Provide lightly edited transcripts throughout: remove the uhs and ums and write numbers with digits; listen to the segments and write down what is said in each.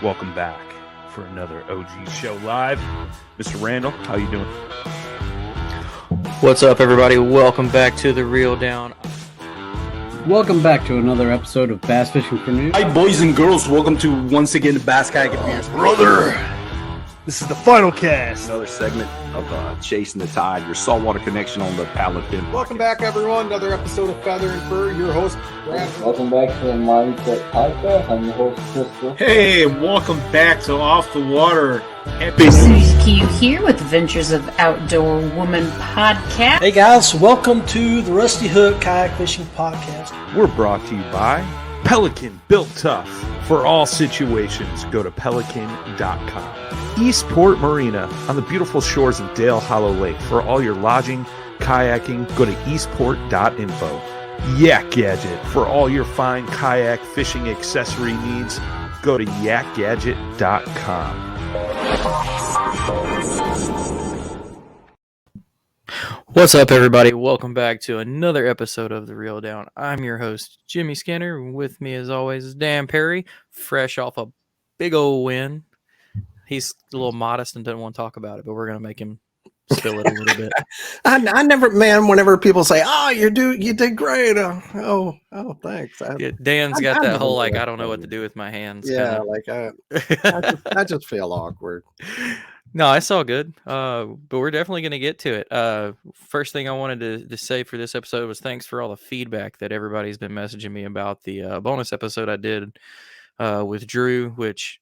Welcome back for another OG Show Live. Mr. Randall, how you doing? What's up, everybody? Welcome back to The Reel Down. Welcome back to another episode of Bass Fishing for News. Hi, boys and girls. Welcome to once again the Bass Kayak Advance. Brother, this is the final cast. Another segment of Chasing the Tide, your saltwater connection on the paddle pin. Welcome back, everyone. Another episode of Feather and Fur. Your host, Brad. Welcome back to the Mindset Podcast. I'm your host, Crystal. Hey, welcome back to Off the Water. Susie Q here with Adventures of Outdoor Woman podcast. Hey guys, welcome to the Rusty Hook Kayak Fishing Podcast. We're brought to you by Pelican, built tough for all situations. Go to pelican.com. Eastport Marina on the beautiful shores of Dale Hollow Lake. For all your lodging, kayaking, go to eastport.info. Yak Gadget for all your fine kayak fishing accessory needs. Go to yakgadget.com. What's up, everybody? Welcome back to another episode of The Reel Down. I'm your host, Jimmy Skinner. With me, as always, is Dan Perry, fresh off a big old win. He's a little modest and doesn't want to talk about it, but we're going to make him spill it a little bit. I never, man, whenever people say, oh, you did great. Oh, thanks. Dan's got that whole, like, I don't know what to do with my hands. Yeah, kinda. I just feel awkward. No, it's all good. But we're definitely going to get to it. First thing I wanted to say for this episode was thanks for all the feedback that everybody's been messaging me about the bonus episode I did with Drew, which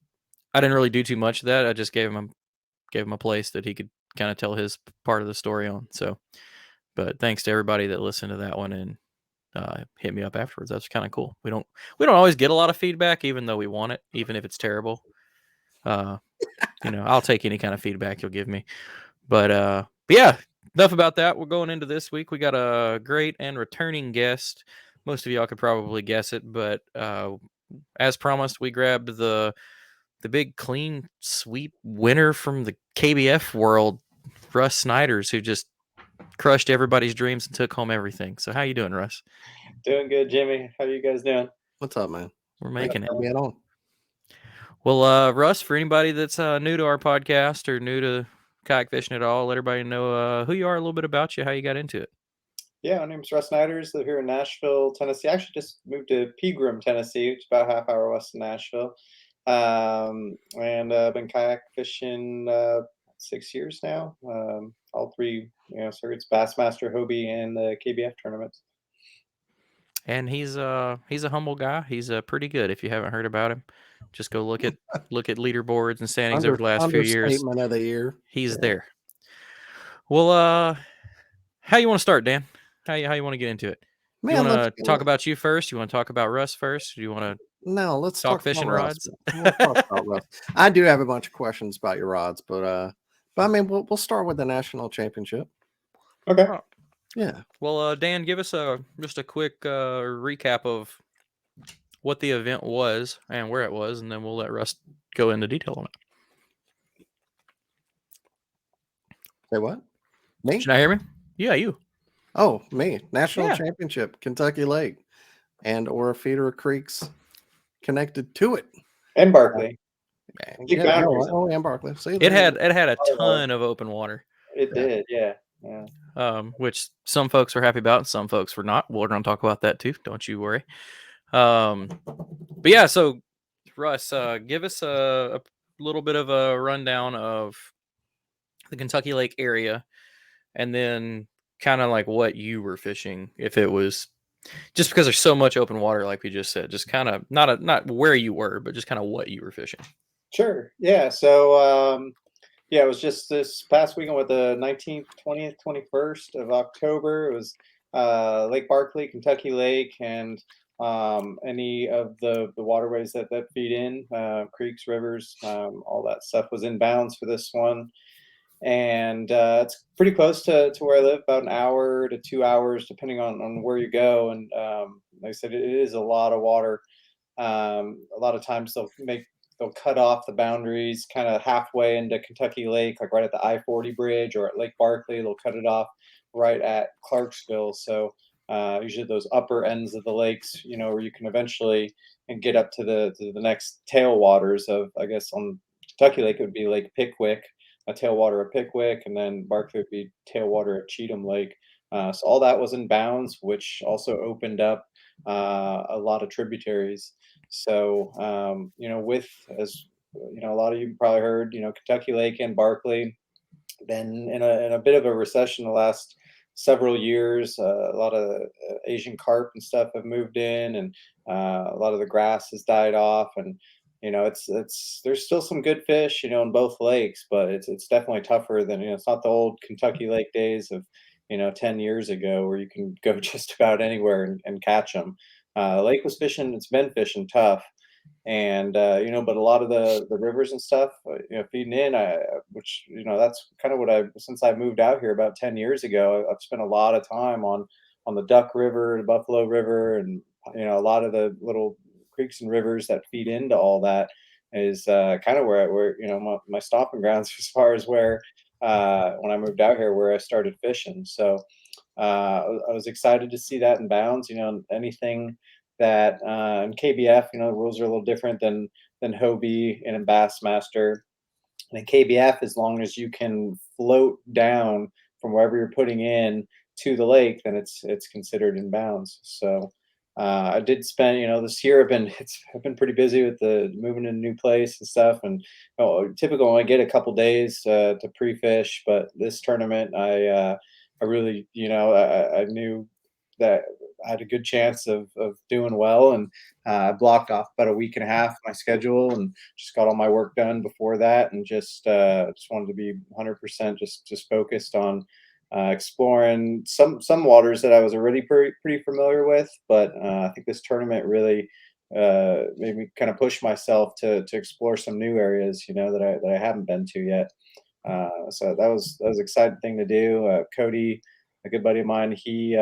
I didn't really do too much of that. I just gave him a place that he could kind of tell his part of the story on. So, but thanks to everybody that listened to that one and hit me up afterwards. That's kind of cool. We don't always get a lot of feedback, even though we want it, even if it's terrible. I'll take any kind of feedback you'll give me. But yeah, enough about that. We're going into this week. We got a great and returning guest. Most of y'all could probably guess it, but as promised, we grabbed the big clean sweep winner from the KBF world, Rus Snyders, who just crushed everybody's dreams and took home everything. So how you doing, Russ? Doing good, Jimmy. How you guys doing? What's up, man? We're making it. Get on. Well, Russ, for anybody that's new to our podcast or new to kayak fishing at all, let everybody know who you are, a little bit about you, how you got into it. Yeah, my name's Rus Snyders. Live here in Nashville, Tennessee. I actually just moved to Pegram, Tennessee, which is about a half hour west of Nashville. And I've been kayak fishing 6 years now. All three, circuits: Bassmaster, Hobie, and the KBF tournaments. And he's a humble guy. He's pretty good. If you haven't heard about him, just go look at leaderboards and standings over the last few years. Understatement of the year. He's there. Well, how you want to start, Dan? How you want to get into it? Man, you want to talk about you first? You want to talk about Russ first? Do you want to? No, let's talk fishing rods. We'll talk about rods. I do have a bunch of questions about your rods, but I mean, we'll start with the national championship. Okay. Yeah. Well, Dan, give us just a quick recap of what the event was and where it was, and then we'll let Russ go into detail on it. Say what? Me? Can I hear me? Yeah, you. Oh, me. National Championship, Kentucky Lake, and or feeder creeks connected to it. And Barkley. And Barkley. See, it had a ton of open water. It did, yeah. Which some folks were happy about, and some folks were not. We're going to talk about that too. Don't you worry. But yeah, so Russ, give us a little bit of a rundown of the Kentucky Lake area, and then kind of like what you were fishing. If it was just because there's so much open water, like we just said, just kind of not where you were, but just kind of what you were fishing. Sure. Yeah. So it was just this past weekend with the 19th, 20th, 21st of October. It was Lake Barkley, Kentucky Lake, and any of the waterways that feed in, creeks, rivers, all that stuff was in bounds for this one. And it's pretty close to where I live, about an hour to 2 hours, depending on where you go. And like I said, it is a lot of water. A lot of times they'll cut off the boundaries kind of halfway into Kentucky Lake, like right at the I-40 bridge, or at Lake Barkley. They'll cut it off right at Clarksville. So usually those upper ends of the lakes, where you can eventually and get up to the next tailwaters of, I guess, on Kentucky Lake it would be Lake Pickwick, a tailwater of Pickwick, and then Barkley would be tailwater at Cheatham Lake. So all that was in bounds, which also opened up a lot of tributaries. So with, as a lot of you probably heard, Kentucky Lake and Barkley been in a bit of a recession the last several years. A lot of Asian carp and stuff have moved in, and a lot of the grass has died off. And it's there's still some good fish, in both lakes, but it's definitely tougher than it's not the old Kentucky Lake days of 10 years ago where you can go just about anywhere and catch them. Lake was fishing; it's been fishing tough. And but a lot of the rivers and stuff, feeding in, which that's kind of what since I moved out here about 10 years ago, I've spent a lot of time on the Duck River, the Buffalo River, and a lot of the little creeks and rivers that feed into all that is kind of where my stomping grounds as far as where when I moved out here where I started fishing. So I was excited to see that in bounds. Anything that in KBF, the rules are a little different than Hobie and in Bassmaster. And in KBF, as long as you can float down from wherever you're putting in to the lake, then it's considered in bounds. So I did spend, this year I've been pretty busy with the moving to a new place and stuff. And typically I get a couple days to pre-fish, but this tournament I really, I knew that I had a good chance of doing well, and I blocked off about a week and a half of my schedule and just got all my work done before that, and just wanted to be 100% just focused on exploring some waters that I was already pretty familiar with, but I think this tournament really made me kind of push myself to explore some new areas, that I haven't been to yet. So that was an exciting thing to do. Cody, a good buddy of mine, he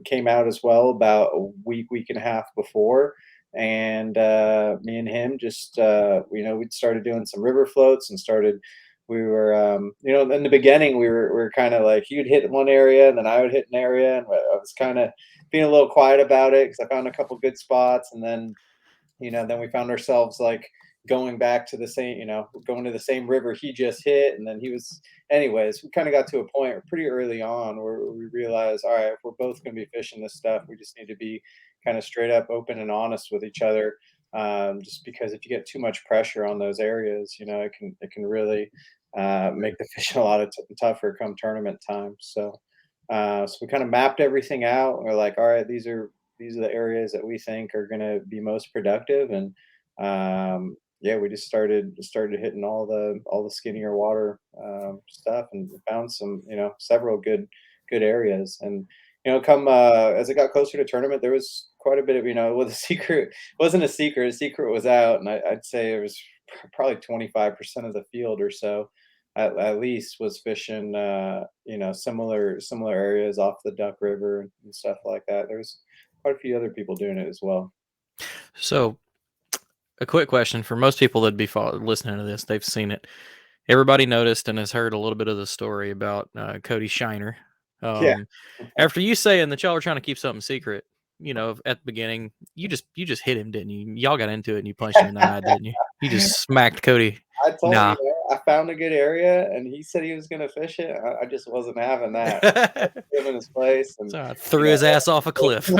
came out as well about a week and a half before, and me and him just we'd started doing some river floats and we were in the beginning we were kind of like, you'd hit one area and then I would hit an area, and I was kind of being a little quiet about it because I found a couple good spots, and then then we found ourselves like going back to the same, going to the same river he just hit. And then anyways, we kind of got to a point pretty early on where we realized, all right, if we're both going to be fishing this stuff, we just need to be kind of straight up open and honest with each other. Just because if you get too much pressure on those areas, it can really make the fishing a lot tougher come tournament time. So we kind of mapped everything out. And we're like, all right, these are the areas that we think are going to be most productive. And we just started hitting all the skinnier water stuff, and found some, several good areas. And come as it got closer to tournament, there was quite a bit of, well, the secret wasn't a secret. The secret was out, and I'd say it was probably 25% of the field or so, at least, was fishing similar areas off the Duck River and stuff like that. There was quite a few other people doing it as well. So, a quick question for most people that'd be listening to this, they've seen it. Everybody noticed and has heard a little bit of the story about Cody Shiner. After you saying that y'all were trying to keep something secret, at the beginning, you just hit him, didn't you? Y'all got into it and you punched him in the eye, didn't you? You just smacked Cody. I told you, I found a good area, and he said he was going to fish it. I just wasn't having that. Him in his place, and so I threw his ass off a cliff.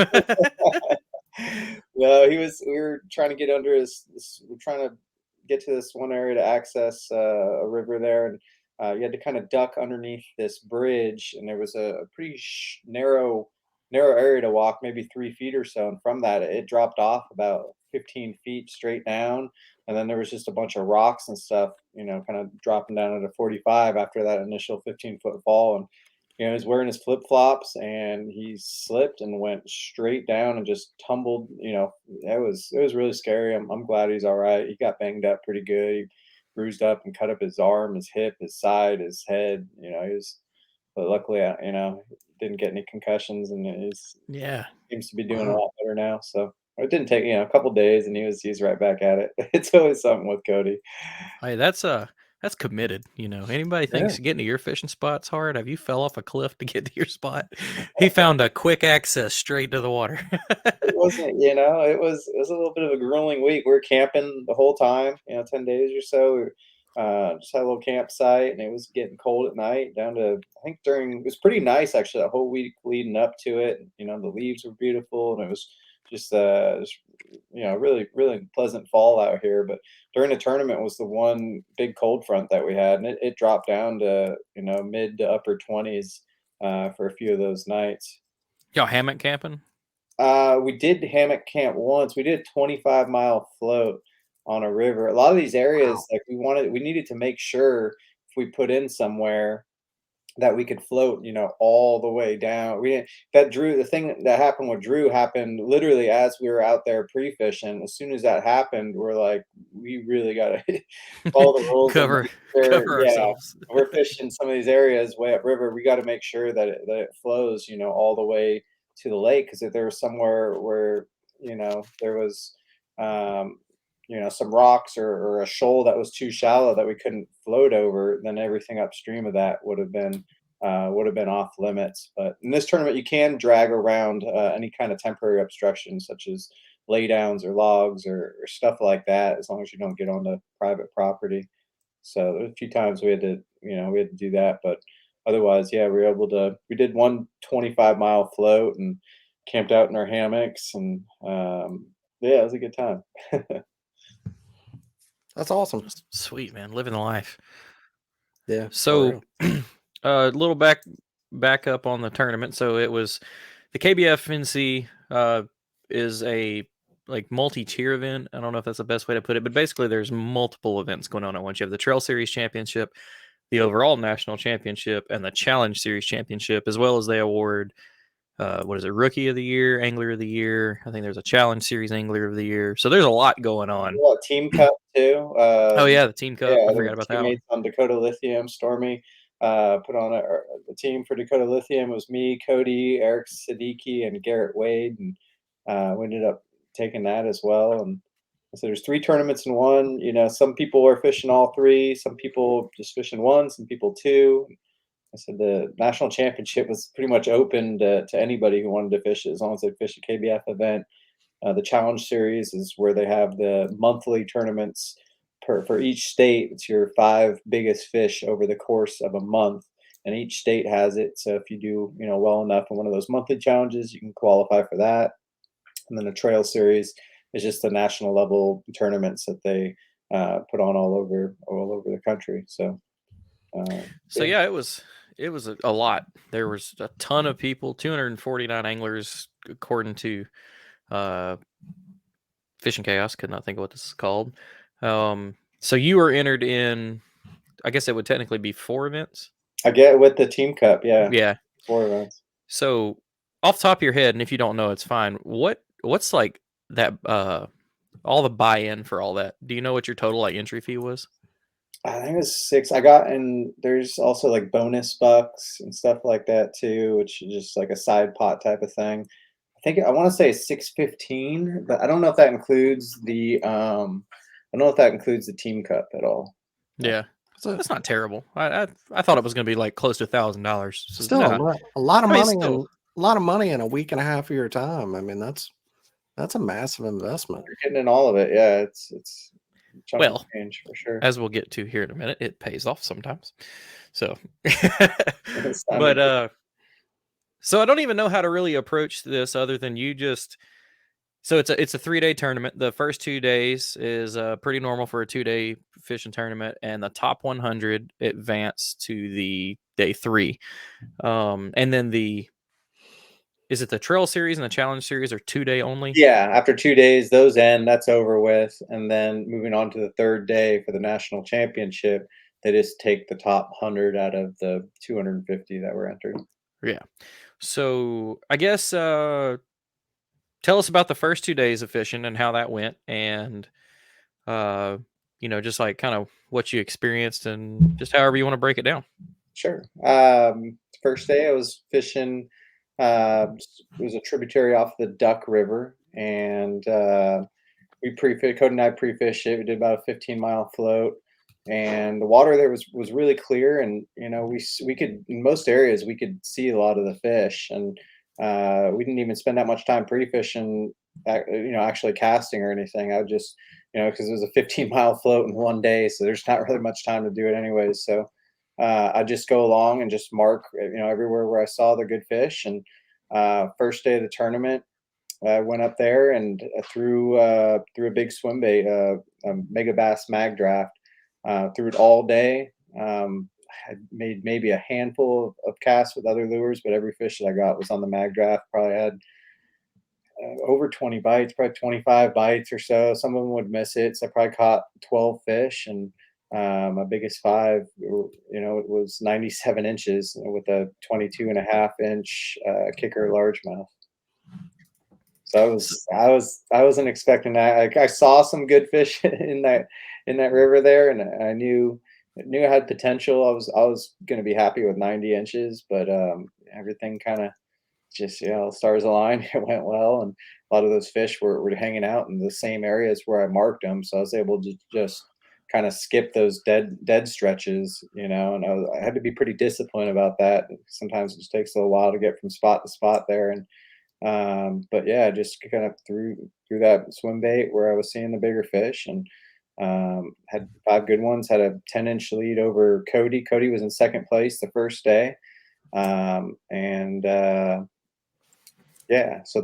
No, we were trying to get under we're trying to get to this one area to access a river there, and you had to kind of duck underneath this bridge, and there was a pretty narrow area to walk, maybe 3 feet or so, and from that it dropped off about 15 feet straight down, and then there was just a bunch of rocks and stuff, kind of dropping down at a 45 after that initial 15-foot fall. And he was wearing his flip-flops, and he slipped and went straight down and just tumbled. It was really scary. I'm glad he's all right. He got banged up pretty good. He bruised up and cut up his arm, his hip, his side, his head. But luckily, didn't get any concussions, and seems to be doing a lot better now. So it didn't take a couple days, and he's right back at it. It's always something with Cody. Hey, that's That's committed. Anybody thinks getting to your fishing spot's hard? Have you fell off a cliff to get to your spot? He found a quick access straight to the water. It wasn't, it was a little bit of a grueling week. We were camping the whole time, 10 days or so. Just had a little campsite, and it was getting cold at night down to, I think it was pretty nice actually that whole week leading up to it. The leaves were beautiful, and it was just really, really pleasant fall out here. But during the tournament was the one big cold front that we had, and it dropped down to, mid to upper 20s for a few of those nights. Y'all hammock camping? We did hammock camp once. We did a 25-mile float on a river. A lot of these areas, like we needed to make sure if we put in somewhere that we could float, all the way down. The thing that happened with Drew happened literally as we were out there pre-fishing. As soon as that happened, we're like, we really got to follow the rules. cover ourselves. We're fishing some of these areas way upriver. We got to make sure that it flows, all the way to the lake. Because if there was somewhere where, there was, some rocks or a shoal that was too shallow that we couldn't float over, then everything upstream of that would have been off limits. But in this tournament, you can drag around any kind of temporary obstruction, such as laydowns or logs or stuff like that, as long as you don't get onto private property. So there were a few times we had to do that, but otherwise, yeah, we did one 25-mile float and camped out in our hammocks, and it was a good time. That's awesome. Sweet, man. Living the life. Yeah. So a little back up on the tournament. So it was the KBFNC is a multi-tier event. I don't know if that's the best way to put it, but basically there's multiple events going on at once. You have the Trail Series Championship, the overall national championship, and the Challenge Series Championship, as well as they award Rookie of the Year, Angler of the Year. I think there's a Challenge Series Angler of the Year. So there's a lot going on. Team Cup too. The Team Cup. I forgot about that one. On Dakota Lithium, Stormy put on the team for Dakota Lithium. It was me, Cody, Eric Siddiqui, and Garrett Wade, and we ended up taking that as well. And so there's 3 tournaments in one. Some people are fishing all 3. Some people just fishing 1. Some people 2. I said the national championship was pretty much open to anybody who wanted to fish it, as long as they fish a KBF event. The Challenge Series is where they have the monthly tournaments for each state. It's your 5 biggest fish over the course of a month, and each state has it. So if you do, well enough in one of those monthly challenges, you can qualify for that. And then the Trail Series is just the national level tournaments that they put on all over the country. So, it was a lot. There was a ton of people, 249 anglers, according to Fishing Chaos. Could not think of what this is called. So you were entered in, I guess it would technically be 4 events. I get with the Team Cup, yeah. Yeah. 4 events. So off the top of your head, and if you don't know, it's fine. What's like that, all the buy-in for all that? Do you know what your total entry fee was? I think it was 6. I got, and there's also bonus bucks and stuff like that too, which is just like a side pot type of thing. I want to say $615, but I don't know if that includes the Team Cup at all. Yeah, that's not terrible. I thought it was going to be close to $1,000. So still a lot of money and a lot of money in a week and a half of your time. I mean, that's a massive investment. You're getting in all of it. Yeah, it's well, change for sure. As we'll get to here in a minute, it pays off sometimes. So, but so I don't even know how to really approach this other than you just. So it's a 3-day tournament. The first 2 days is pretty normal for a 2-day fishing tournament, and the top 100 advance to the day 3, and then is it the Trail Series and the Challenge Series are 2-day only? Yeah, after 2 days, those end. That's over with, and then moving on to the 3rd day for the national championship, they just take the top 100 out of the 250 that were entered. Yeah. So I guess tell us about the first 2 days of fishing and how that went, and just like kind of what you experienced and just however you want to break it down. Sure. First day I was fishing. It was a tributary off the Duck River, and Cody and I pre-fished it. We did about a 15-mile float, and the water there was really clear, and we could, in most areas we could see a lot of the fish, and we didn't even spend that much time pre-fishing, actually casting or anything. I would just, because it was a 15-mile float in one day, so there's not really much time to do it anyways. So I just go along and just mark, everywhere where I saw the good fish. And first day of the tournament, I went up there and threw a big swim bait, a mega bass mag draft. Threw it all day. I made maybe a handful of casts with other lures, but every fish that I got was on the mag draft. Probably had over 20 bites, probably 25 bites or so. Some of them would miss it. So I probably caught 12 fish, and my biggest five, it was 97 inches with a 22.5-inch kicker largemouth. So I wasn't expecting that. I saw some good fish in that river there, and I knew it had potential. I was going to be happy with 90 inches, but everything kind of just, stars aligned. It went well, and a lot of those fish were hanging out in the same areas where I marked them, so I was able to just kind of skip those dead stretches, and I had to be pretty disciplined about that. Sometimes it just takes a little while to get from spot to spot there, and but yeah, just kind of threw that swim bait where I was seeing the bigger fish, and had 5 good ones. Had a 10-inch lead over Cody. Cody was in second place the first day, and yeah. So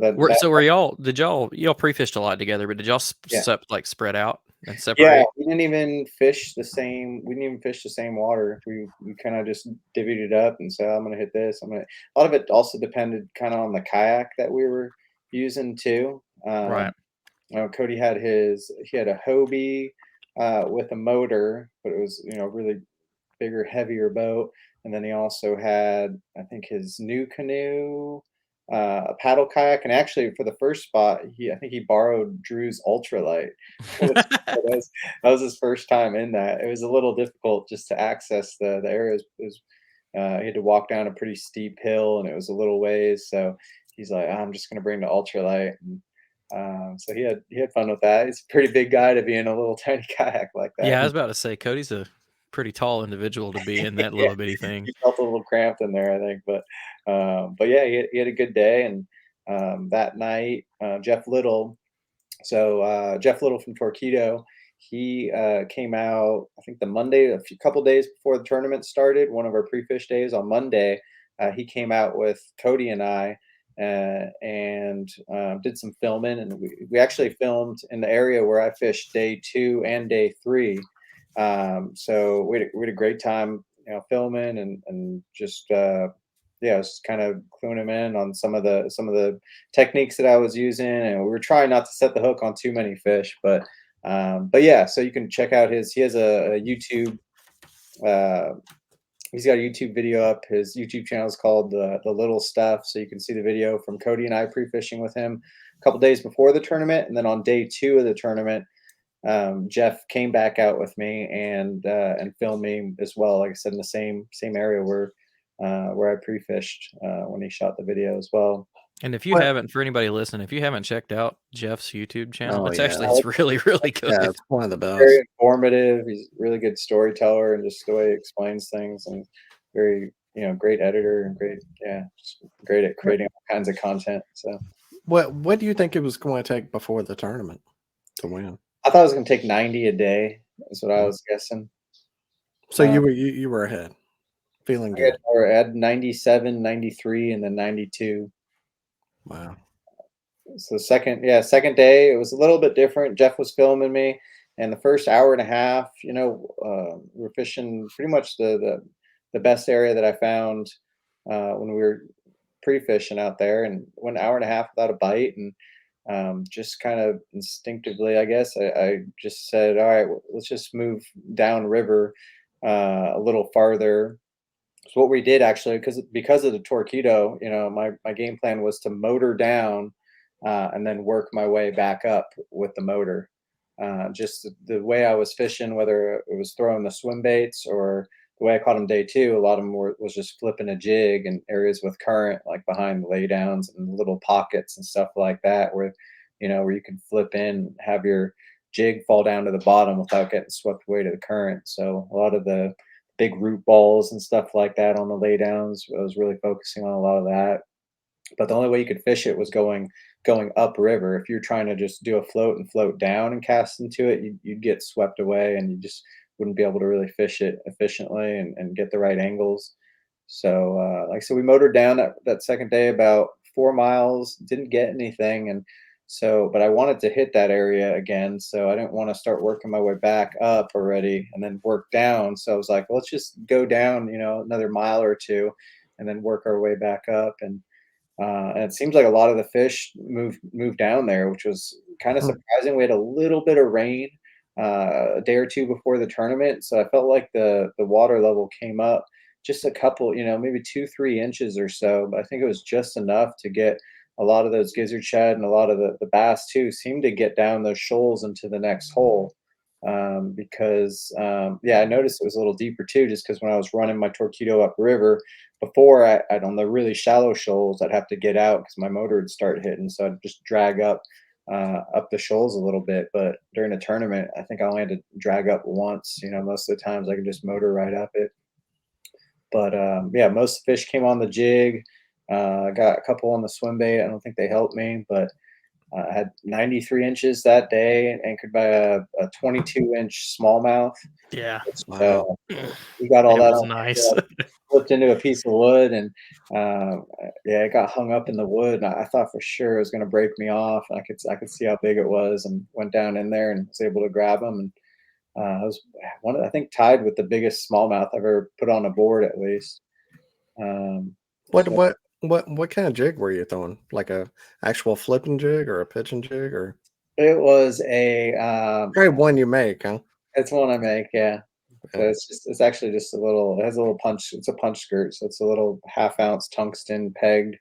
were y'all, did y'all pre-fished a lot together, but did y'all spread out and separate? Yeah, we didn't even fish the same. We didn't even fish the same water. We kind of just divvied it up and said, I'm gonna hit this. A lot of it also depended kind of on the kayak that we were using too. Right. Cody had a Hobie with a motor, but it was really bigger, heavier boat. And then he also had, I think, his new canoe, a paddle kayak, and actually for the first spot, I think he borrowed Drew's ultralight. that was his first time in that. It was a little difficult just to access the areas. He had to walk down a pretty steep hill, and it was a little ways. So he's like, I'm just going to bring the ultralight. And so he had fun with that. He's a pretty big guy to be in a little tiny kayak like that. Yeah, I was about to say, Cody's a pretty tall individual to be in that little bitty thing. He felt a little cramped in there, I think, but yeah, he had a good day. And that night, Jeff Little from Torquedo, he came out, I think the Monday, a couple days before the tournament started, one of our pre-fish days on Monday. He came out with Cody and I, and did some filming, and we actually filmed in the area where I fished day 2 and day 3. So we had a great time, filming and just I was kind of cluing him in on some of the techniques that I was using, and we were trying not to set the hook on too many fish, but yeah, so you can check out he has a YouTube, he's got a YouTube video up. His YouTube channel is called the Little Stuff, so you can see the video from Cody and I pre-fishing with him a couple days before the tournament, and then on day 2 of the tournament, Jeff came back out with me and filmed me as well. Like I said, in the same area where I pre-fished when he shot the video as well. And if you haven't, for anybody listening, if you haven't checked out Jeff's YouTube channel, it's really, really good. Yeah, it's one of the best. Very informative. He's a really good storyteller, and just the way he explains things, and very, great editor, and just great at creating all kinds of content. So what do you think it was going to take before the tournament to win? I thought it was going to take 90 a day. Is what I was guessing. So you were ahead, feeling good. I had 97, 93, and then 92. Wow. So second day, it was a little bit different. Jeff was filming me, and the first hour and a half, we were fishing pretty much the best area that I found when we were pre-fishing out there, and 1 hour and a half without a bite, and just kind of instinctively, I guess, I just said, all right, let's just move down river a little farther. So what we did actually, because of the Torquedo, my game plan was to motor down and then work my way back up with the motor. Just the way I was fishing, whether it was throwing the swim baits or the way I caught them day 2, a lot of them was just flipping a jig in areas with current, like behind the laydowns and little pockets and stuff like that, where you can flip in, have your jig fall down to the bottom without getting swept away to the current. So a lot of the big root balls and stuff like that on the laydowns, I was really focusing on a lot of that. But the only way you could fish it was going upriver. If you're trying to just do a float and float down and cast into it, you'd get swept away, and you just wouldn't be able to really fish it efficiently and get the right angles. So like I said, we motored down that second day about 4 miles, didn't get anything. And so, but I wanted to hit that area again. So I didn't want to start working my way back up already and then work down. So I was like, well, let's just go down, another mile or two and then work our way back up. And it seems like a lot of the fish moved down there, which was kind of surprising. We had a little bit of rain a day or two before the tournament. So I felt like the water level came up just a couple, maybe 2-3 inches or so. But I think it was just enough to get a lot of those gizzard shad and a lot of the bass too seemed to get down those shoals into the next hole. Because I noticed it was a little deeper too, just because when I was running my Torpedo upriver before, I'd on the really shallow shoals, I'd have to get out because my motor would start hitting. So I'd just drag up the shoals a little bit. But during the tournament, I think I only had to drag up once. Most of the times I could just motor right up it. But most of the fish came on the jig. I got a couple on the swim bait. I don't think they helped me, but I had 93 inches that day, anchored by a 22-inch smallmouth. Yeah. So we got all it that was on nice. flipped into a piece of wood, and it got hung up in the wood. And I thought for sure it was going to break me off. I could see how big it was, and went down in there and was able to grab them. And I was I think tied with the biggest smallmouth I've ever put on a board, at least. What kind of jig were you throwing? Like a actual flipping jig or a pitching jig, or it was a great one you make, huh? It's one I make, yeah. So it's actually just it has a little punch. It's a punch skirt, so it's a little 1/2 ounce tungsten pegged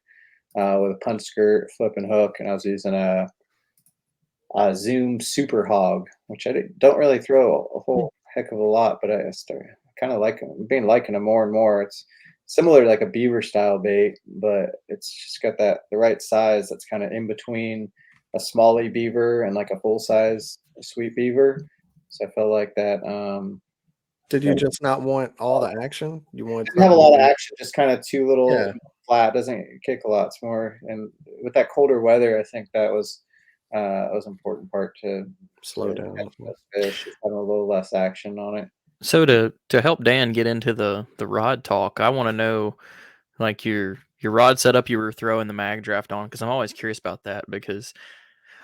with a punch skirt, flip and hook, and I was using a Zoom Super Hog, which I don't really throw a whole heck of a lot, but I kind of like them. I've been liking them more and more. It's similar to like a beaver style bait, but it's just got the right size that's kind of in between a smallie beaver and like a full size sweet beaver. So I felt like that. Did you just not want all the action? You want to have a lot of action, just kind of too little flat. Doesn't kick a lot. It's more, and with that colder weather, I think that was an important part to slow down. Fish, having a little less action on it. So to help Dan get into the rod talk, I want to know like your rod setup you were throwing the mag draft on, because I'm always curious about that, because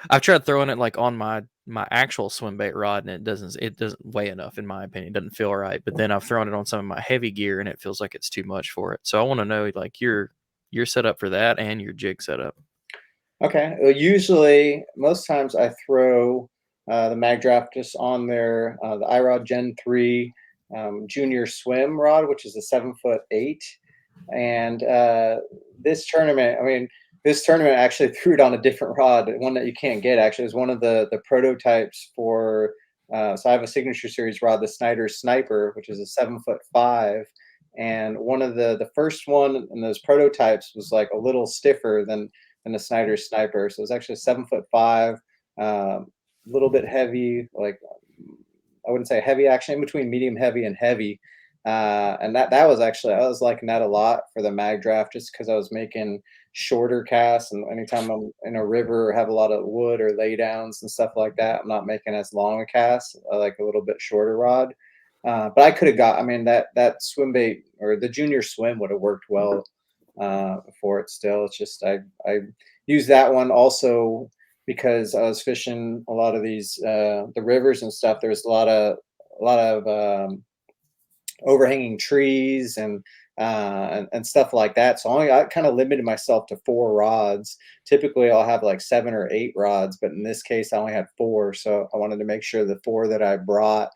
I've tried throwing it like on my actual swim bait rod, and it doesn't weigh enough, in my opinion. It doesn't feel right. But then I've thrown it on some of my heavy gear, and it feels like it's too much for it. So I want to know like your setup for that and your jig setup. Okay. Well, usually, most times I throw the mag draft just on there, the Irod Gen 3 junior swim rod, which is a 7'8". And this tournament actually threw it on a different rod, one that you can't get. Actually, it was one of the prototypes for. So I have a signature series rod, the Snyders Sniper, which is a 7'5". And one of the first one in those prototypes was like a little stiffer than the Snyders Sniper. So it was actually 7'5", a little bit heavy, like I wouldn't say heavy action, in between medium heavy and heavy. And that was actually, I was liking that a lot for the mag draft, just because I was making shorter casts, and anytime I'm in a river or have a lot of wood or laydowns and stuff like that, I'm not making as long a cast. I like a little bit shorter rod. But I could have that swim bait or the junior swim would have worked well for it still. It's just I use that one also because I was fishing a lot of these the rivers and stuff. There's a lot of overhanging trees and stuff like that. So I kind of limited myself to 4 rods. Typically I'll have like 7 or 8 rods, but in this case I only had 4. So I wanted to make sure the 4 that I brought,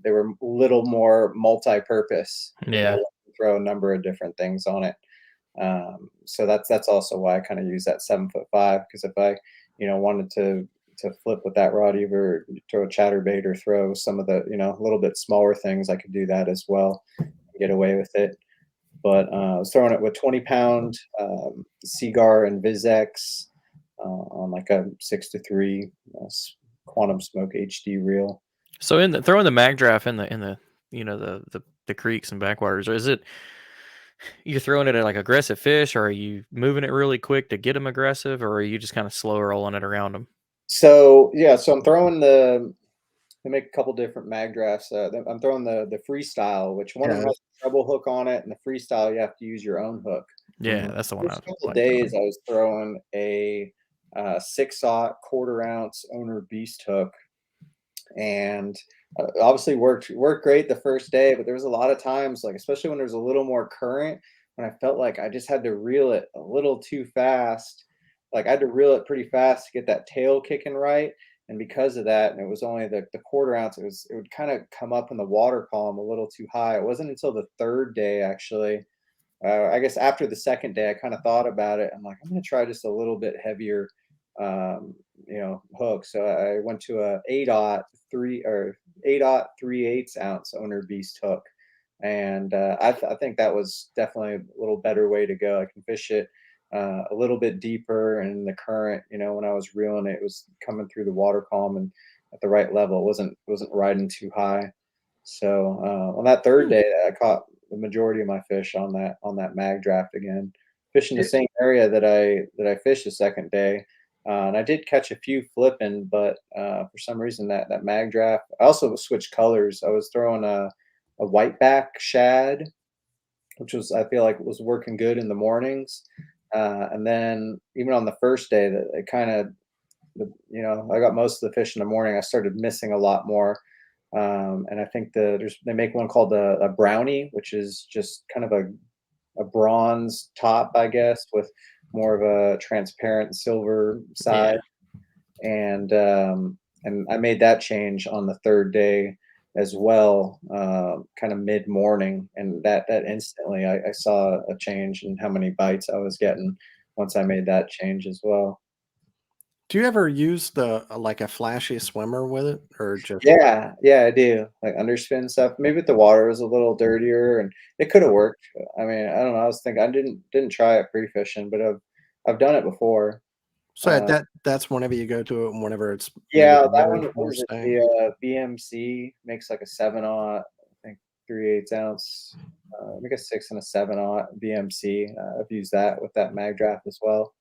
they were a little more multi-purpose. Yeah. Throw a number of different things on it. So that's also why I kind of use that 7'5", because if I, wanted to flip with that rod, either throw a chatterbait or throw some of the, a little bit smaller things, I could do that as well, get away with it. But I was throwing it with 20-pound Seagar and Vizex on like a 6-3 Quantum Smoke HD reel. So throwing the mag draft in the the creeks and backwaters, is it you're throwing it at like aggressive fish, or are you moving it really quick to get them aggressive, or are you just kind of slow rolling it around them? So I'm throwing they make a couple different mag drafts. I'm throwing the freestyle, which one of them has a treble hook on it, and the freestyle you have to use your own hook. Yeah, that's the one. First couple of days, I was throwing a 6/0 1/4 ounce owner beast hook, and obviously worked great the first day. But there was a lot of times, like especially when there's a little more current, when I felt like I just had to reel it a little too fast. Like I had to reel it pretty fast to get that tail kicking right. And because of that, and it was only the 1/4 ounce, it would kind of come up in the water column a little too high. It wasn't until the third day, actually. I guess after the second day, I kind of thought about it. I'm like, I'm going to try just a little bit heavier, hook. So I went to a 8/3/8 ounce owner beast hook, and I think that was definitely a little better way to go. I can fish it a little bit deeper, and the current, when I was reeling it, was coming through the water column and at the right level. It wasn't riding too high. So on that third day, I caught the majority of my fish on that mag draft again, fishing the same area that I fished the second day. And I did catch a few flipping, but for some reason that mag draft, I also switched colors. I was throwing a whiteback shad, which I feel like was working good in the mornings. And then even on the first day, that it kind of, I got most of the fish in the morning. I started missing a lot more. And I think they make one called a brownie, which is just kind of a bronze top, I guess, with more of a transparent silver side. Yeah. And I made that change on the third day as well, kind of mid-morning, and that instantly I saw a change in how many bites I was getting once I made that change as well. Do you ever use like a flashy swimmer with it, or just? Yeah, I do. Like underspin stuff. Maybe if the water was a little dirtier, and it could have worked. I mean, I don't know. I was thinking I didn't try it pre-fishing, but I've done it before. So that's whenever you go to it, and whenever it's that one was the BMC makes like a 7/0, I think 3/8 ounce, like a 6 and a 7/0 BMC. I've used that with that mag draft as well.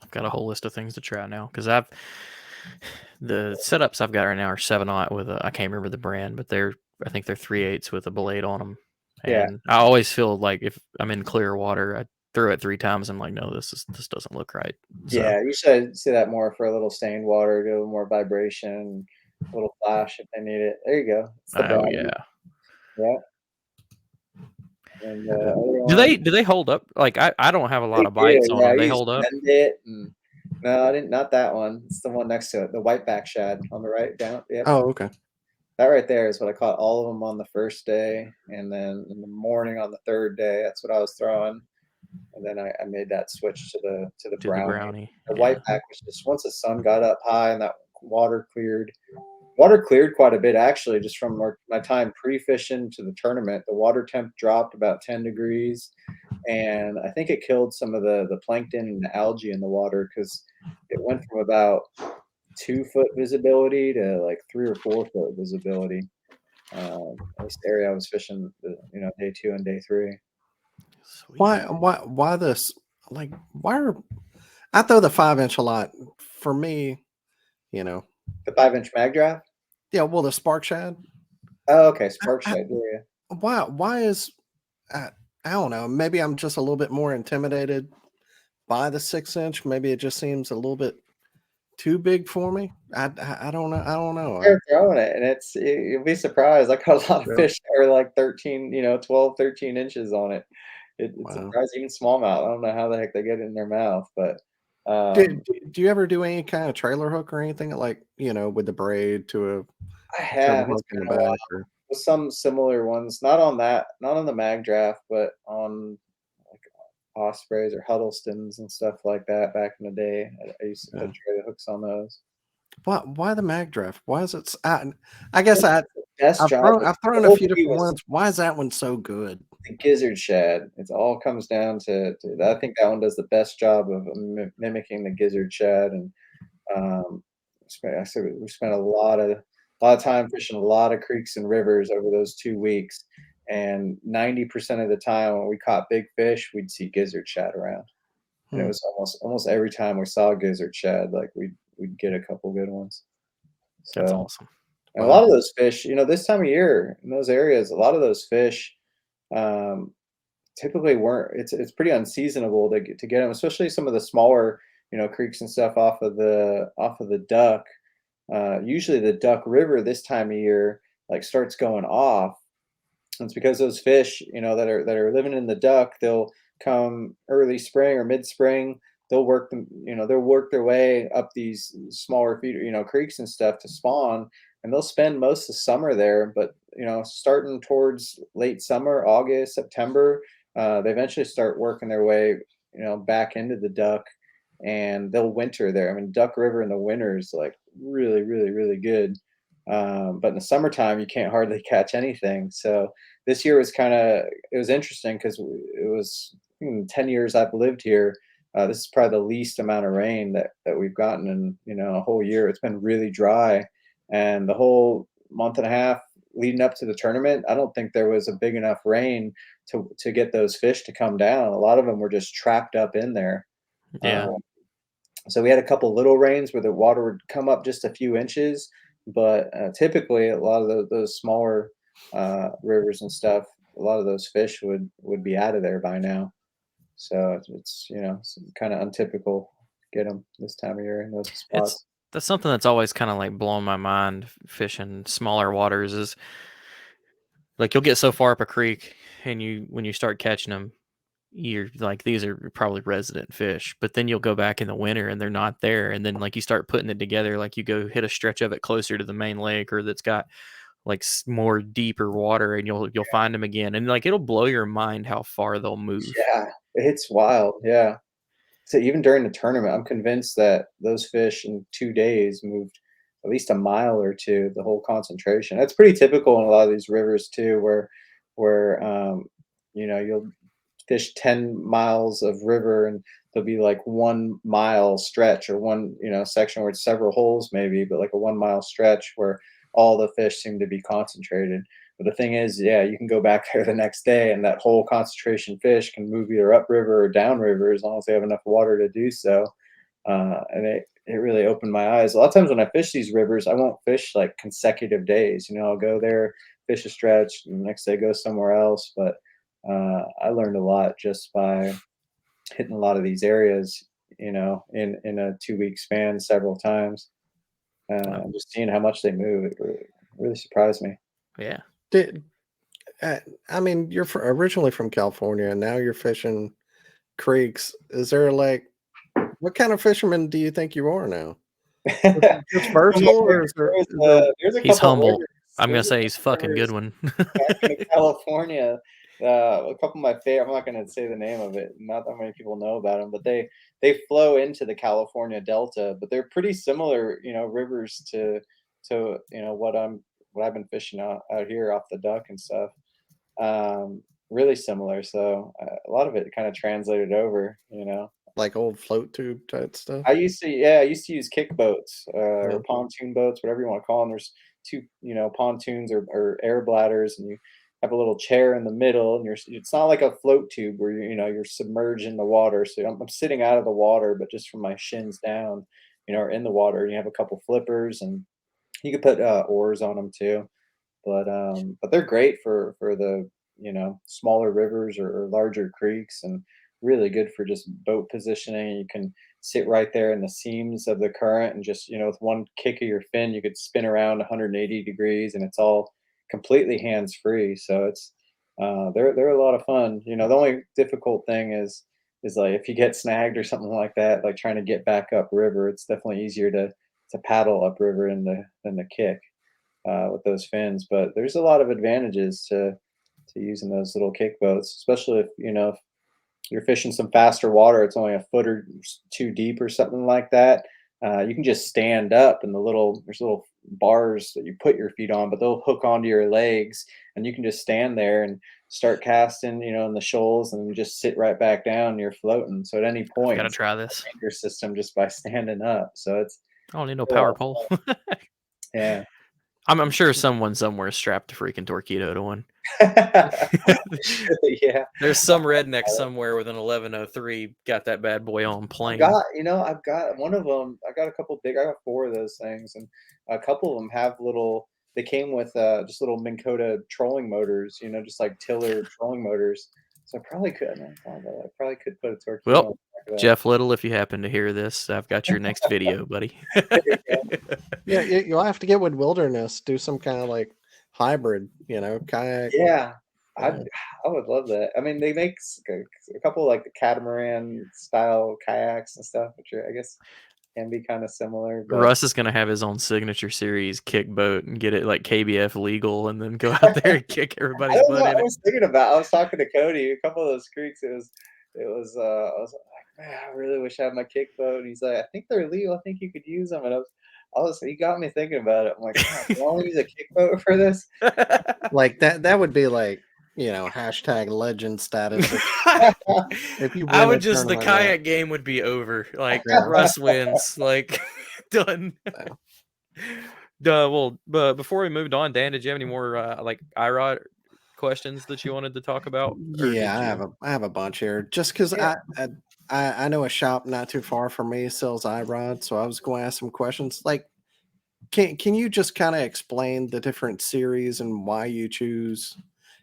I've got a whole list of things to try now because the setups I've got right now are 7/0 with I can't remember the brand, but I think they're 3/8 with a blade on them. And I always feel like if I'm in clear water, I throw it 3 times. I'm like, no, this doesn't look right. So, yeah, you should see that more for a little stained water, get a little more vibration, a little flash if they need it. There you go. Yeah. And do they hold up? Like I don't have a lot of bites on them. They hold up. No, I didn't. Not that one. It's the one next to it, the whiteback shad on the right down. Yep. Oh, okay. That right there is what I caught all of them on the first day, and then in the morning on the third day, that's what I was throwing. And then I made that switch to the brownie. The whiteback was just once the sun got up high and that water cleared. Water cleared quite a bit, actually, just from my time pre-fishing to the tournament. The water temp dropped about 10 degrees, and I think it killed some of the plankton and the algae in the water because it went from about 2-foot visibility to like 3 or 4-foot visibility. This area I was fishing, day 2 and day 3. Sweet. Why this? Like, I throw the 5-inch a lot. For me, the 5-inch mag draft. Yeah, well, the spark shad. Oh, okay, spark shad. Yeah. Why is I don't know. Maybe I'm just a little bit more intimidated by the 6-inch. Maybe it just seems a little bit too big for me. I don't know. They're throwing it, and you'll be surprised. I caught a lot of fish that are like 13, 12, 13 inches on it. It's surprising, even smallmouth. I don't know how the heck they get it in their mouth, but do you ever do any kind of trailer hook or anything like with the braid to I have hook in the back or some similar ones, not on the mag draft, but on like Ospreys or Huddlestons and stuff like that back in the day. I used to put trailer hooks on those. Why the mag draft? Why is it? I guess I've thrown a few different ones. Why is that one so good? The gizzard shad. It all comes down to I think that one does the best job of mimicking the gizzard shad, and we spent a lot of time fishing a lot of creeks and rivers over those 2 weeks, and 90% of the time when we caught big fish, we'd see gizzard shad around, and it was almost every time we saw gizzard shad, like we'd get a couple good ones. That's So, awesome. and a lot of those fish, this time of year in those areas, a lot of those fish typically weren't. It's pretty unseasonable to get them, especially some of the smaller, creeks and stuff off of the Duck. Usually the Duck River this time of year like starts going off. And it's because those fish, that are living in the Duck, they'll come early spring or mid spring. They'll work them, they'll work their way up these smaller feeder, creeks and stuff to spawn, and they'll spend most of summer there. But starting towards late summer, August, September, they eventually start working their way, back into the Duck, and they'll winter there. I mean, Duck River in the winter is like really, really, really good. But in the summertime, you can't hardly catch anything. So this year was it was interesting because it was in 10 years I've lived here. This is probably the least amount of rain that we've gotten in, a whole year. It's been really dry, and the whole month and a half leading up to the tournament, I don't think there was a big enough rain to get those fish to come down. A lot of them were just trapped up in there. Yeah. So we had a couple little rains where the water would come up just a few inches, but typically a lot of those smaller rivers and stuff, a lot of those fish would be out of there by now. So it's kind of untypical to get them this time of year in those spots. That's something that's always kind of like blown my mind fishing smaller waters is like you'll get so far up a creek and when you start catching them, you're like, these are probably resident fish, but then you'll go back in the winter and they're not there. And then like you start putting it together, like you go hit a stretch of it closer to the main lake or that's got like more deeper water and you'll find them again. And like, it'll blow your mind how far they'll move. Yeah, it's wild. Yeah. So even during the tournament, I'm convinced that those fish in 2 days moved at least a mile or two, the whole concentration. That's pretty typical in a lot of these rivers too, where you'll fish 10 miles of river and there'll be like 1 mile stretch or one, section where it's several holes maybe, but like a 1 mile stretch where all the fish seem to be concentrated. But the thing is, yeah, you can go back there the next day and that whole concentration fish can move either upriver or downriver as long as they have enough water to do so. And it really opened my eyes. A lot of times when I fish these rivers, I won't fish like consecutive days. I'll go there, fish a stretch, and the next day go somewhere else. But I learned a lot just by hitting a lot of these areas, in a 2-week span several times. Just seeing how much they move, it really surprised me. Yeah. You're originally from California, and now you're fishing creeks. Is there what kind of fisherman do you think you are now? Just versatile, or there's a he's couple humble. rivers. I'm gonna say he's fucking good one. Back in California, a couple of my favorite. I'm not going to say the name of it. Not that many people know about them, but they flow into the California Delta. But they're pretty similar, rivers to what I've been fishing out here off the Duck and stuff. Really similar. So a lot of it kind of translated over, like old float tube type stuff. I used to use kick boats or pontoon boats, whatever you want to call them. There's two, pontoons or air bladders, and you have a little chair in the middle, and it's not like a float tube where you're submerged in the water. So I'm sitting out of the water, but just from my shins down, or in the water. You have a couple flippers, and you could put oars on them too. But they're great for the smaller rivers or larger creeks, and really good for just boat positioning. You can sit right there in the seams of the current and just with one kick of your fin you could spin around 180 degrees, and it's all completely hands free. So it's they're a lot of fun. The only difficult thing is like if you get snagged or something like that, like trying to get back up river, it's definitely easier to paddle upriver than the kick with those fins. But there's a lot of advantages to using those little kick boats, especially if if you're fishing some faster water. It's only a foot or two deep or something like that. You can just stand up, and there's little bars that you put your feet on, but they'll hook onto your legs, and you can just stand there and start casting, in the shoals, and just sit right back down. And you're floating. So at any point, Gotta try this. your system just by standing up. So I don't need no power pole. Yeah. I'm sure someone somewhere strapped a freaking torpedo to one. Yeah. There's some redneck somewhere with an 1103 got that bad boy on plane. I've got one of them. I got I got 4 of those things, and a couple of them have they came with just little Minn Kota trolling motors, just like tiller trolling motors. So I probably could put a torpedo Well, on the back of that. Jeff Little, if you happen to hear this, I've got your next video, buddy. Yeah, you'll have to get with Wilderness, do some kind of like hybrid, kayak. Yeah, I would love that. I mean, they make a couple like the catamaran style kayaks and stuff, which I guess can be kind of similar. But Russ is gonna have his own signature series kick boat and get it like KBF legal, and then go out there and kick everybody's I don't know. butt in I it. was thinking about. I was talking to Cody. A couple of those creeks. It was. I was like, man, I really wish I had my kick boat. And he's like, I think they're legal. I think you could use them. And he got me thinking about it. I'm like, do I want to use a kick boat for this? Like that would be like, hashtag legend status. If you I win would a just the tournament, kayak game would be over. Like Yeah. Russ wins. Like done. Well, but before we moved on, Dan, did you have any more like Irod questions that you wanted to talk about? Or Yeah, did you- I have a bunch here. Just because I know a shop not too far from me sells iRod, so I was going to ask some questions. Like, can you just kind of explain the different series and why you choose?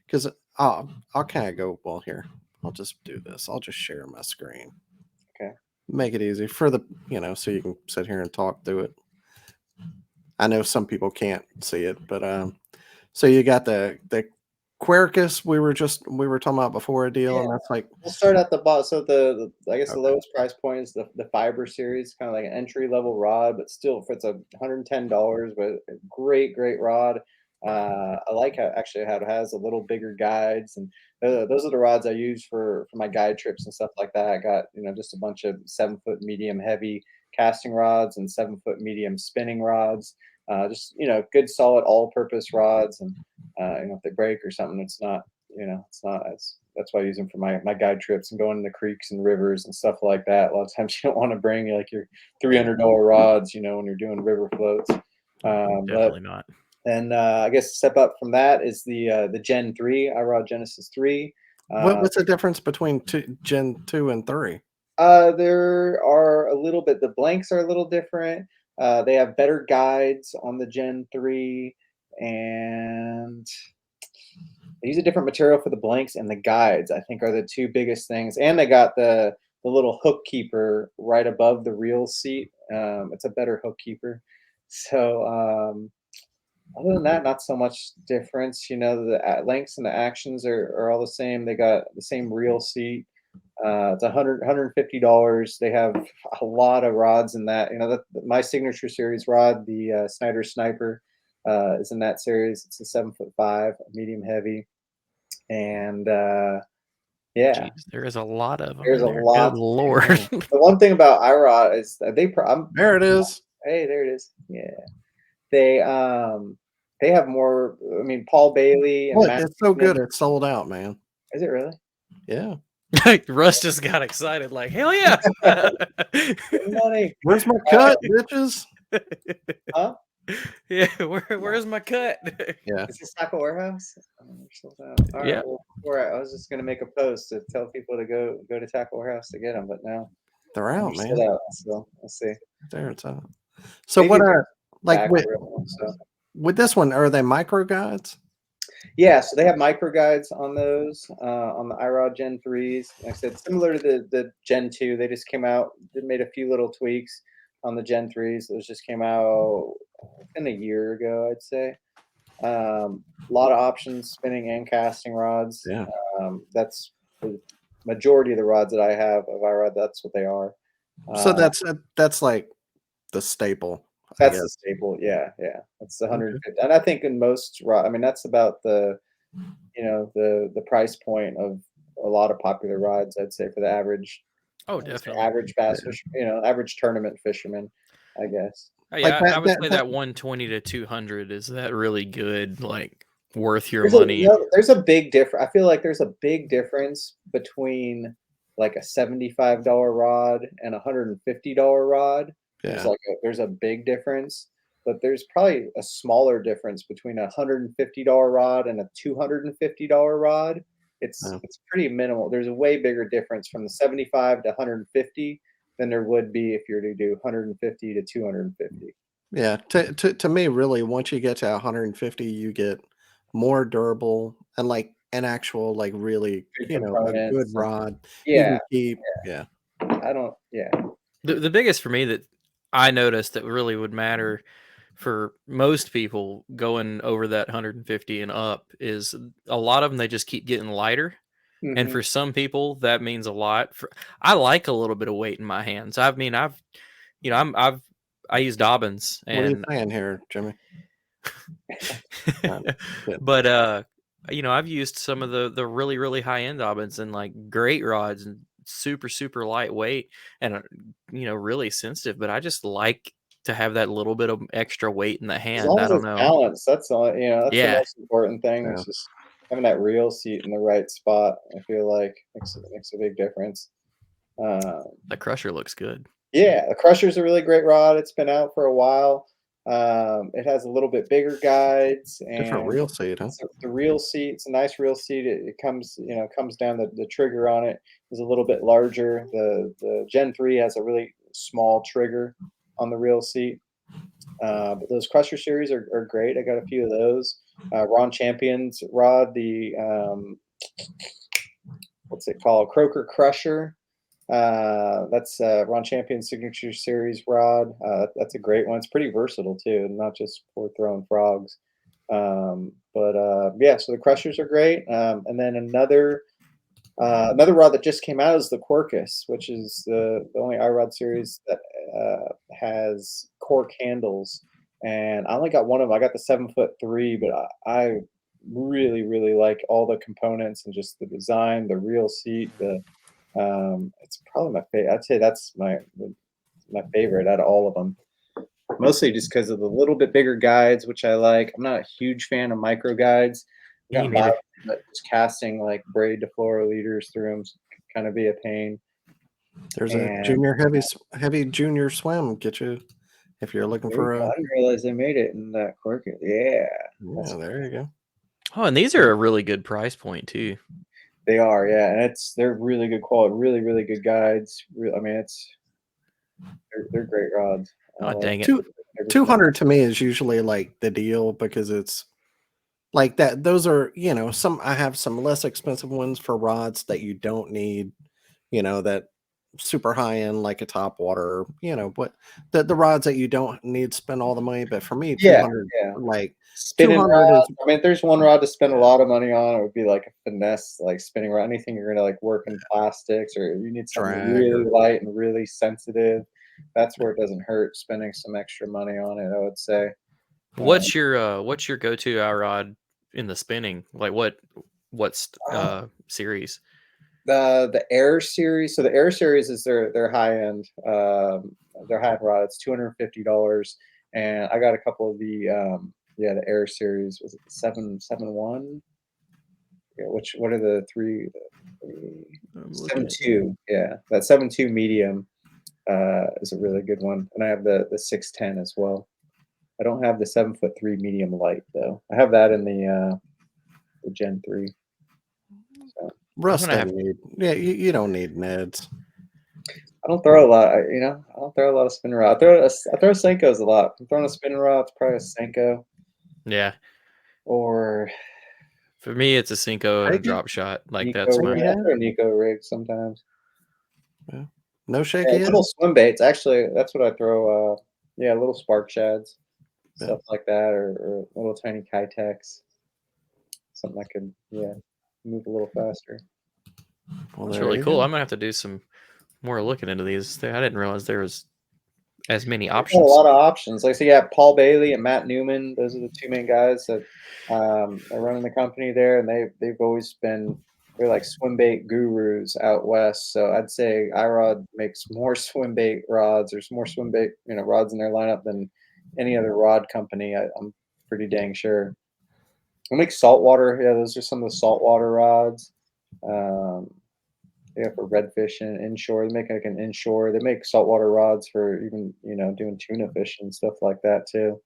Because I'll kind of go, well, here, I'll just do this. I'll just share my screen. Okay. Make it easy for the, so you can sit here and talk through it. I know some people can't see it, but so you got the Quercus we were talking about before a deal, and that's like We'll start at the bottom. So the I guess the lowest price point is the fiber series, kind of like an entry level rod, but still it's $110, but a great rod. I like how it has a little bigger guides, and those are the rods I use for my guide trips and stuff like that. I got just a bunch of 7-foot medium heavy casting rods and 7-foot medium spinning rods. Just good solid all-purpose rods, and if they break or something, it's not that's why I use them for my guide trips and going into creeks and rivers and stuff like that. A lot of times you don't want to bring like your $300 rods, when you're doing river floats. Definitely not. And I guess step up from that is the Gen 3 Irod Genesis 3. what's the difference between Gen 2 and 3? There are a little bit. The blanks are a little different. They have better guides on the Gen 3, and they use a different material for the blanks, and the guides, I think, are the 2 biggest things. And they got the little hook keeper right above the reel seat. It's a better hook keeper. So other than that, not so much difference. The lengths and the actions are all the same. They got the same reel seat. It's $150. They have a lot of rods in that. My signature series rod, the Snyder Sniper, is in that series. It's a 7'5", medium heavy, and yeah, Jeez, there is a lot of them. there's a lot. Good Lord. The one thing about Irod is that There it is. Hey, there it is. Yeah, they have more. I mean, Paul Bailey and Look, Matt it's so Smith- good. It's sold out, man. Is it really? Yeah. Russ just got excited, like hell yeah. Money. Where's my cut, bitches? Huh? Yeah, where's my cut? Yeah. Is this Tackle Warehouse? All right, Yeah. well, I was just gonna make a post to tell people to go to Tackle Warehouse to get them, but now They're out, they're man. sold out, so we'll see. There it's out. So Maybe what they're are like Back with, real, so. with this one? Are they micro guides? Yeah, so they have micro guides on those on the Irod Gen 3s. Like I said, similar to the Gen 2. They just came out, they made a few little tweaks on the Gen 3s. Those just came out a year ago, I'd say. A lot of options, spinning and casting rods. Yeah. That's the majority of the rods that I have of Irod. That's what they are. So that's like the staple. That's the staple. Yeah. That's 150. And I think in most I mean, that's about the price point of a lot of popular rods, I'd say, for the average. Oh, definitely. Average bass fisher, average tournament fisherman, I guess. Oh, yeah, I would say that 120 to 200 is that really good, like worth your money. There's a big difference. I feel like there's a big difference between like a $75 rod and a $150 rod. Yeah. There's a big difference, but there's probably a smaller difference between a $150 rod and a $250 rod. It's pretty minimal. There's a way bigger difference from the 75 to 150 than there would be if you're to do 150 to 250. Yeah. To me, really, once you get to 150, you get more durable and like an actual, like really, Good a good components. rod. You Yeah. can keep. Yeah. The biggest for me that I noticed that really would matter for most people going over that 150 and up is a lot of them, they just keep getting lighter. And for some people, that means a lot. I like a little bit of weight in my hands. I use Dobbins, What are you and saying here, Jimmy? but I've used some of the really really high end Dobbins and like great rods and super super lightweight and really sensitive. But I just like to have that little bit of extra weight in the As hand. long I as don't it's know. balanced, that's all. That's the Yeah. most important thing. Yeah. Is just having that reel seat in the right spot. I feel like makes a big difference. The Crusher looks good. Yeah, the Crusher's a really great rod. It's been out for a while. It has a little bit bigger guides Different and reel seat, huh? the reel seat. It's a nice reel seat. It comes down. The trigger on it is a little bit larger. The Gen 3 has a really small trigger on the reel seat. But those Crusher series are great. I got a few of those. Ron Champion's rod, the what's it called? Croaker Crusher. That's Ron Champion's signature series rod. That's a great one. It's pretty versatile too, not just for throwing frogs. So the Crushers are great. And then another rod that just came out is the Quercus, which is the only Irod series that has cork handles. And I only got one of them. I got the 7'3", but I really, really like all the components and just the design, the reel seat, it's probably my favorite. I'd say that's my favorite out of all of them. Mostly just because of the little bit bigger guides, which I like. I'm not a huge fan of micro guides. Me neither. But just casting like braid to fluoroleaders through them can kind of be a pain. There's a junior heavy junior swim. Get you if you're looking for a. I didn't realize they made it in that Quercus. Yeah, there you go. Oh, and these are a really good price point too. They are, yeah, and they're really good quality, really, really good guides. I mean, they're great rods. Oh, dang it! 200 to me is usually like the deal because it's like that. Those are I have some less expensive ones for rods that you don't need, that super high end like a top water, but the rods that you don't need to spend all the money. But for me, 200, like spinning rods. I mean, if there's one rod to spend a lot of money on, it would be like a finesse, like spinning rod. Anything you're gonna like work in plastics, or you need something really light and really sensitive. That's where it doesn't hurt spending some extra money on it, I would say. What's your go-to Irod in the spinning? Like what's series? The Air series. So the Air series is their high end. Their high end rod. It's $250, and I got a couple of the the Air series. Was it the 771? Yeah. What are the three? 7.2. Yeah, that 7.2 medium is a really good one, and I have the 610 as well. I don't have the 7'3" medium light though. I have that in the Gen 3. So. Rus doesn't need. Yeah, you don't need Neds. I don't throw a lot. I don't throw a lot of spinning rod. I throw Senkos a lot. I'm throwing a spinning rod. It's probably a Senko. Yeah. Or for me, it's a Senko and a drop shot. Like Nico that's my. I throw Nico rig sometimes. Yeah. No shaky. Little swim baits. Actually, that's what I throw. Little spark shads, stuff like that, or little tiny Kitex. Something that could move a little faster. Well, that's really cool. I'm gonna have to do some more looking into these. I didn't realize there was as many options. A lot of options. Like, so you have Paul Bailey and Matt Newman. Those are the two main guys that are running the company there, and they've always been like swim bait gurus out west. So I'd say Irod makes more swim bait rods. There's more swim bait rods in their lineup than any other rod company. I'm pretty dang sure. We make saltwater. Yeah, those are some of the saltwater rods. for redfish and inshore. They make like an inshore. They make saltwater rods for even doing tuna fishing and stuff like that too.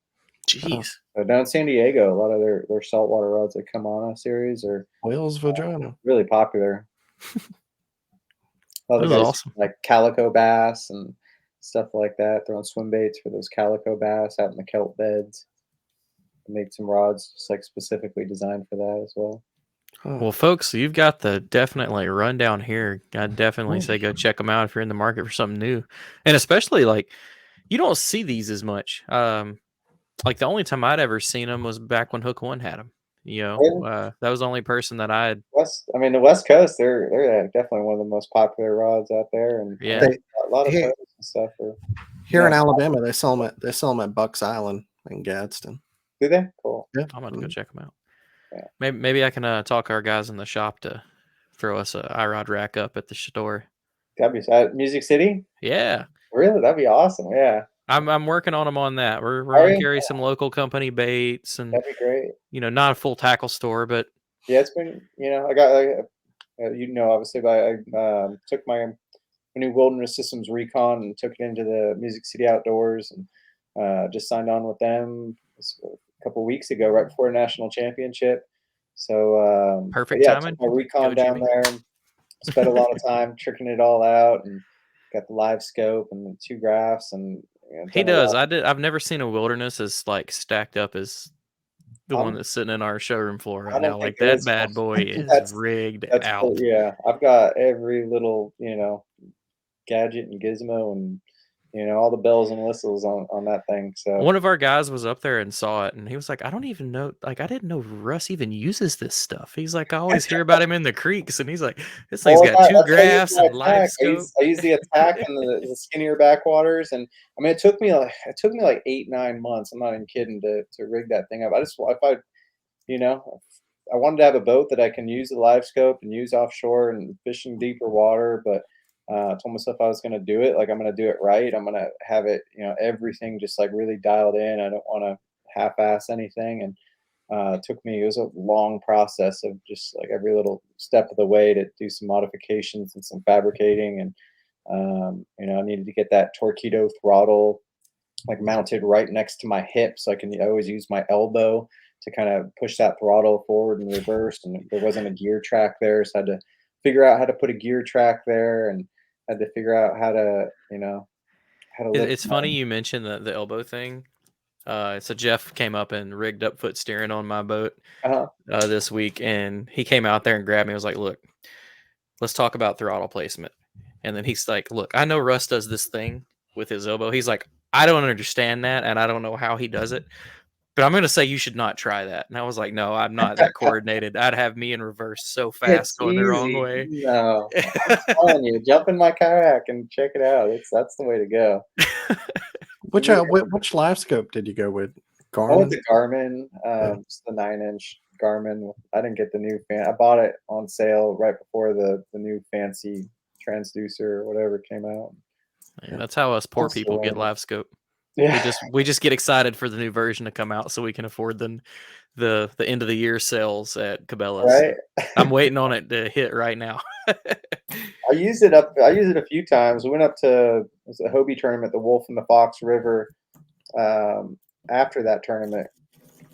Jeez. But down in San Diego, a lot of their saltwater rods that come on a series are Whale's vagina. really popular. A lot of That was guys awesome. like calico bass and stuff like that. Throwing swim baits for those calico bass out in the kelp beds. Make some rods just like specifically designed for that as well. Well, folks, you've got the definite like rundown here. I'd definitely say go check them out if you're in the market for something new, and especially like you don't see these as much. Like the only time I'd ever seen them was back when Hook One had them. That was the only person that I had. The West Coast, they're definitely one of the most popular rods out there, and Yeah. a lot of Here- pros and stuff. Here in Alabama, they sell them at Bucks Island in Gadsden. Do they? Cool. Yeah. I'm about to go check them out. Yeah. Maybe I can talk our guys in the shop to throw us a Irod rack up at the store. That'd be Music City. Yeah. Really, that'd be awesome. Yeah, I'm working on them on that. We're Are gonna you? carry some local company baits and that'd be great. not a full tackle store, but Yeah, it's been I got obviously, but I took my new Wilderness Systems recon and took it into the Music City Outdoors and just signed on with them a couple weeks ago, right before a national championship. So perfect yeah, timing. took my recon Go, down Jimmy. there and spent a lot of time tricking it all out and got the live scope and the 2 graphs and He done a does. lot. I've never seen a Wilderness as like stacked up as the one that's sitting in our showroom floor I right don't now. think Like it that is. bad boy is That's- rigged That's out. cool. Yeah, I've got every little gadget and gizmo and all the bells and whistles on that thing. So One of our guys was up there and saw it, and he was like, "I don't even know. Like, I didn't know Russ even uses this stuff." He's like, "I always hear about him in the creeks," and he's like, "This thing's got 2 that's why I use graphs my and live attack. scope." I use the attack and the skinnier backwaters, and I mean it took me like 8-9 months. I'm not even kidding to rig that thing up. I wanted to have a boat that I can use the live scope and use offshore and fishing deeper water, but I told myself I was going to do it. Like I'm going to do it right. I'm going to have it, everything just like really dialed in. I don't want to half-ass anything. And it was a long process of just like every little step of the way to do some modifications and some fabricating. And, I needed to get that torpedo throttle like mounted right next to my hip. So I always use my elbow to kind of push that throttle forward and reverse. And there wasn't a gear track there. So I had to figure out how to put a gear track there and had to figure out how to lift. It's funny you mentioned the elbow thing. So Jeff came up and rigged up foot steering on my boat this week, and he came out there and grabbed me. I was like, "Look, let's talk about throttle placement." And then he's like, "Look, I know Russ does this thing with his elbow." He's like, "I don't understand that, and I don't know how he does it, but I'm going to say you should not try that." And I was like, "No, I'm not that coordinated. I'd have me in reverse so fast It's going the wrong easy. way." No, I'm telling you, jump in my kayak and check it out. That's the way to go. Which live scope did you go with? I went Garmin. to Garmin, it's the 9-inch Garmin. I didn't get the new fan. I bought it on sale right before the new fancy transducer or whatever came out. Yeah, that's how us poor Also, people get live scope. Yeah, We just get excited for the new version to come out so we can afford the end of the year sales at Cabela's. right. I'm waiting on it to hit right now. I used it a few times. We went up to it was a Hobie tournament, the Wolf and the Fox River. After that tournament,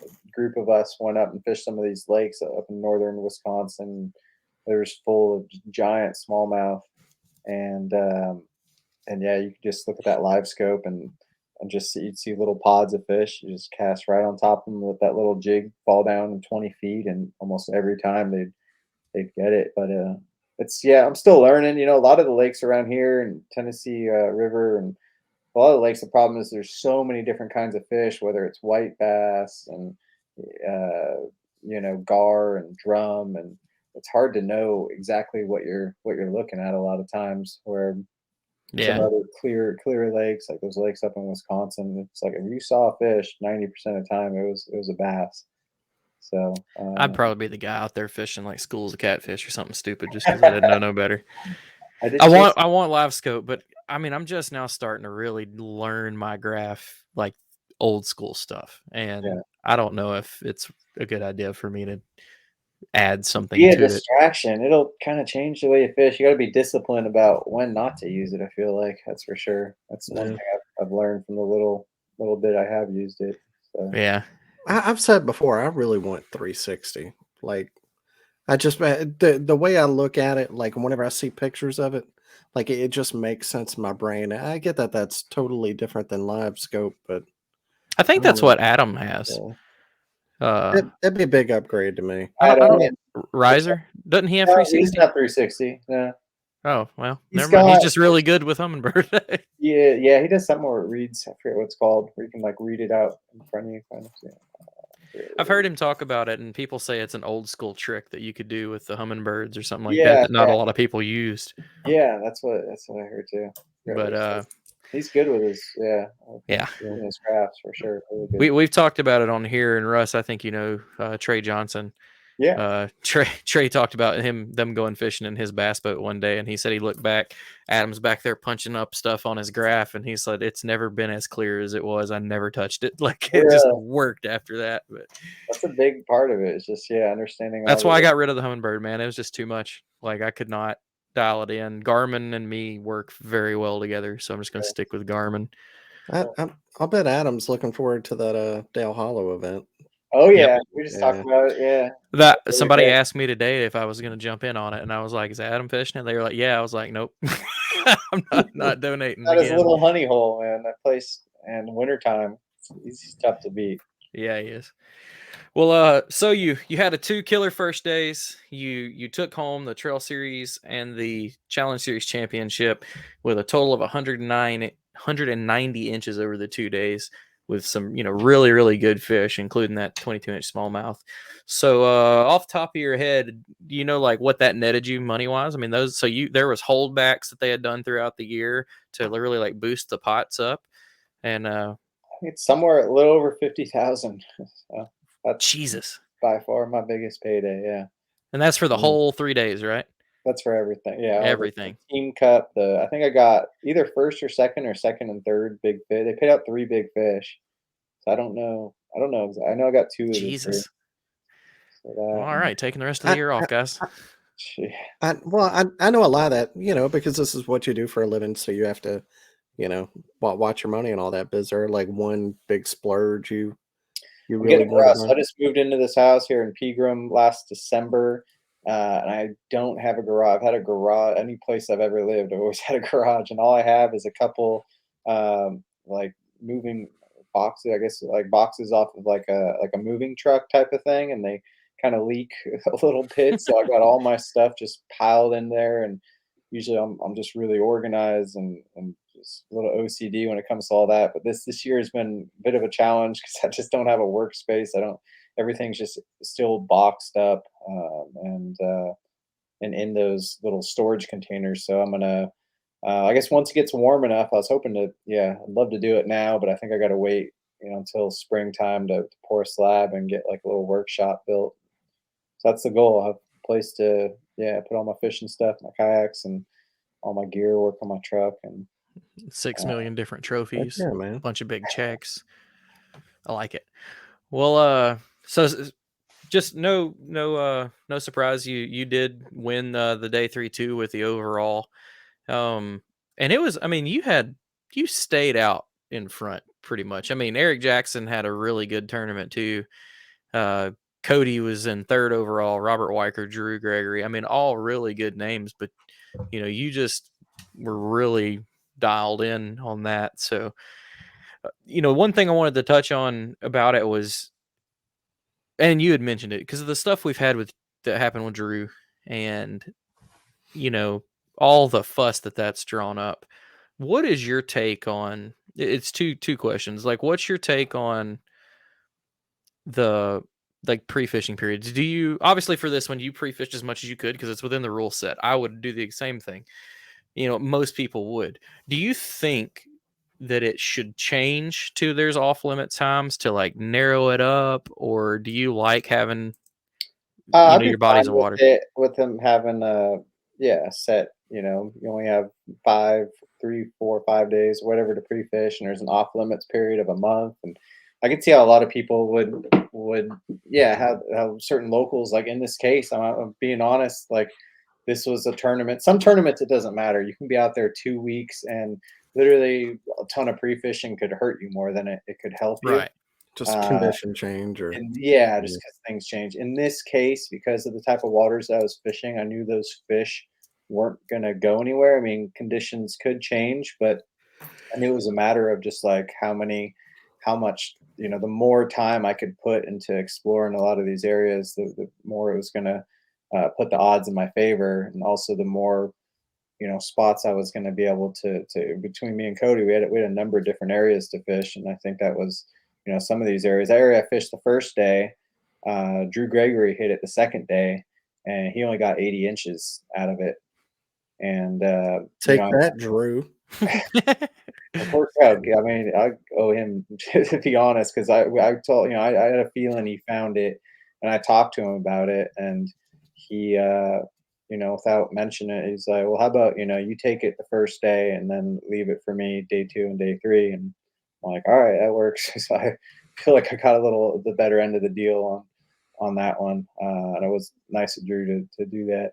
a group of us went up and fished some of these lakes up in northern Wisconsin. There's full of giant smallmouth, and yeah, you could just look at that live scope and just you'd see little pods of fish. You just cast right on top of them with that little jig, fall down 20 feet, and almost every time they'd get it. But I'm still learning. A lot of the lakes around here in Tennessee River and a lot of the lakes, the problem is there's so many different kinds of fish, whether it's white bass and gar and drum, and it's hard to know exactly what you're looking at a lot of times. Where some other clear lakes, like those lakes up in Wisconsin, it's like if you saw a fish, 90% of the time it was a bass. So I'd probably be the guy out there fishing like schools of catfish or something stupid just because I didn't know no better. I want live scope, but I mean I'm just now starting to really learn my graph like old school stuff, and I don't know if it's a good idea for me to add something Be a to it. distraction. It'll kind of change the way you fish. You got to be disciplined about when not to use it. I feel like that's for sure. That's one Yeah. thing I've learned from the little bit I have used it. So. Yeah. I've said before, I really want 360. Like, I just the way I look at it, like whenever I see pictures of it, like it just makes sense in my brain. I get that that's totally different than live scope, but I think that's what Adam has. that'd be a big upgrade to me. I don't Yeah. Riser? Doesn't he have No, 360? he's not 360. No. Oh, well, He's never mind. He's got- just really good with Humminbird. Yeah, he does something where it reads. I forget what it's called, where you can like read it out in front of you. Kind of. Yeah. I've heard him talk about it, and people say it's an old school trick that you could do with the Humminbirds or something like Yeah, that not yeah. a lot of people used. Yeah, that's what I heard too. But he's good with his his crafts for sure. Really good. we've talked about it on here, and Russ, I think you know Trey Johnson. Yeah. Trey talked about them going fishing in his bass boat one day, and he said he looked back. Adam's back there punching up stuff on his graph, and he said it's never been as clear as it was. I never touched it. Like it just worked after that. But that's a big part of it. It's just understanding. That's why I got rid of the Humminbird, man. It was just too much. Like I could not dial it in. Garmin and me work very well together, so I'm just going to stick with Garmin. I'll bet Adam's looking forward to that Dale Hollow event. Oh yeah, we just talked about it. Yeah, that somebody asked me today if I was going to jump in on it, and I was like, "Is Adam fishing it?" They were like, "Yeah." I was like, "Nope, I'm not donating." That is a little honey hole, man. That place and wintertime, he's tough to beat. Yeah, he is. Well, so you had a 2 killer first days. You took home the Trail Series and the Challenge Series championship with a total of 190 inches over the 2 days, with some really, really good fish, including that 22-inch smallmouth. So off the top of your head, do you know like what that netted you money wise? I mean, there was holdbacks that they had done throughout the year to really like boost the pots up, and I think it's somewhere a little over 50,000. So that's Jesus, by far my biggest payday. Yeah, and that's for the whole 3 days, right? That's for everything. Yeah, everything. Team Cup. I think I got either first or second and third big fish. They paid out 3 big fish. So I don't know. I know I got 2 of Jesus. So all right, taking the rest of the year off, guys. I know a lot of that, because this is what you do for a living, so you have to, watch your money and all that. But is there like one big splurge you really want to? I just moved into this house here in Pegram last December. And I don't have a garage. I've had a garage any place I've ever lived. I've always had a garage, and all I have is a couple like moving boxes. I guess like boxes off of like a moving truck type of thing, and they kind of leak a little bit. So I got all my stuff just piled in there, and usually I'm just really organized and just a little OCD when it comes to all that. But this year has been a bit of a challenge because I just don't have a workspace. Everything's just still boxed up and in those little storage containers. So I'm gonna, I guess once it gets warm enough, I was hoping to, I'd love to do it now, but I think I got to wait, until springtime to pour a slab and get like a little workshop built. So that's the goal. I have a place to, put all my fishing stuff, my kayaks, and all my gear, work on my truck, and 6 million different trophies, man. a bunch of big checks. I like it. Well, so just no surprise, you did win the day 3-2 with the overall, and it was, I mean, you stayed out in front pretty much. I mean, Eric Jackson had a really good tournament too. Cody was in 3rd overall, Robert Weicker, Drew Gregory. I mean, all really good names, but you just were really dialed in on that. So one thing I wanted to touch on about it was, and you had mentioned it, because of the stuff we've had that happened with Drew, and all the fuss that's drawn up. What is your take on? It's two questions. Like, what's your take on the pre-fishing periods? Do you, obviously for this one, you pre-fished as much as you could because it's within the rule set? I would do the same thing. Most people would. Do you think that it should change to there's off limit times to like narrow it up, or do you like having your bodies of water with them having a set, you only have 5, 3, 4, 5 days, whatever, to pre-fish, and there's an off limits period of a month, and I could see how a lot of people would have certain locals, like in this case, I'm being honest, like this was a tournament. Some tournaments it doesn't matter. You can be out there 2 weeks and literally a ton of pre-fishing could hurt you more than it could help you. Right. Just condition change, or And yeah, just because things change. In this case, because of the type of waters I was fishing, I knew those fish weren't gonna go anywhere. I mean, conditions could change, but I knew it was a matter of just like how much, the more time I could put into exploring a lot of these areas, the more it was gonna put the odds in my favor, and also the more spots I was gonna be able to between me and Cody, we had a number of different areas to fish, and I think that was some of these areas. That area I fished the first day, Drew Gregory hit it the second day, and he only got 80 inches out of it. And take that, Drew. Of course, I mean, I owe him to be honest, because I told I had a feeling he found it, and I talked to him about it, and he without mentioning it, he's like, well, how about you take it the first day and then leave it for me day 2 and day 3, and I'm like, all right, that works. So I feel like I got the better end of the deal on that one, and it was nice of Drew to do that.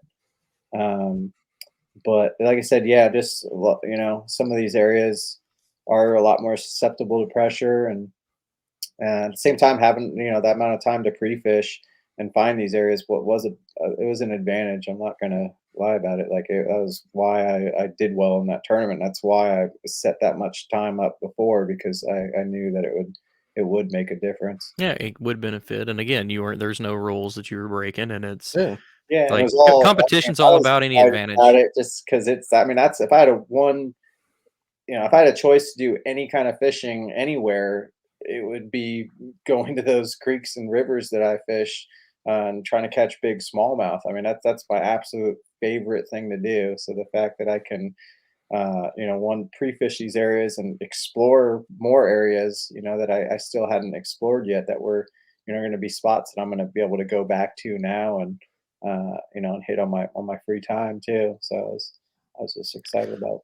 But like I said, yeah, just some of these areas are a lot more susceptible to pressure, and at the same time, having that amount of time to pre-fish and find these areas, it was an advantage. I'm not gonna lie about it. Like that was why I did well in that tournament. That's why I set that much time up before, because I knew that it would make a difference. Yeah, it would benefit. And again, there's no rules that you were breaking, and it's Yeah, and it like was all competition's I all was about any excited advantage. about it just because it's. I mean, that's if I had if I had a choice to do any kind of fishing anywhere, it would be going to those creeks and rivers that I fish, and trying to catch big smallmouth. I mean, that's my absolute favorite thing to do. So the fact that I can, one, pre-fish these areas and explore more areas, that I still hadn't explored yet, that were, going to be spots that I'm going to be able to go back to now, and and hit on my free time too. So I was just excited about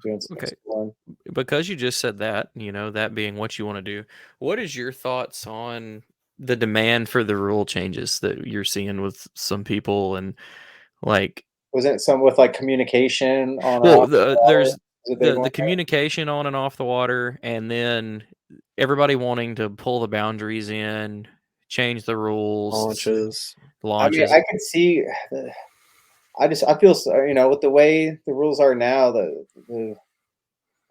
doing some exploring. Because you just said that, that being what you want to do, what is your thoughts on the demand for the rule changes that you're seeing with some people? And like, Wasn't it some with like communication on and well, off the water? there's Was a big the one? communication on and off the water, and then everybody wanting to pull the boundaries in, change the rules, Launches. I mean, launches. I could see. I feel with the way the rules are now, the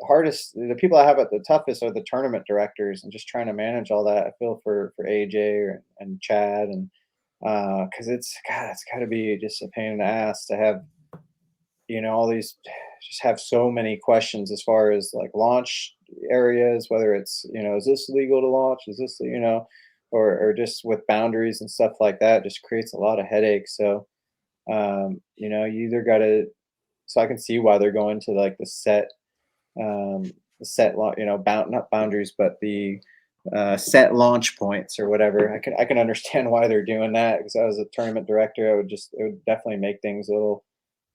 hardest, the people I have at the toughest are the tournament directors, and just trying to manage all that. I feel for AJ and Chad, and because it's got to be just a pain in the ass to have all these, just have so many questions as far as like launch areas, whether it's is this legal to launch, is this or just with boundaries and stuff like that, just creates a lot of headaches. So you either got to, so I can see why they're going to like the set not boundaries, but the set launch points or whatever. I can understand why they're doing that, because I was a tournament director. It would definitely make things a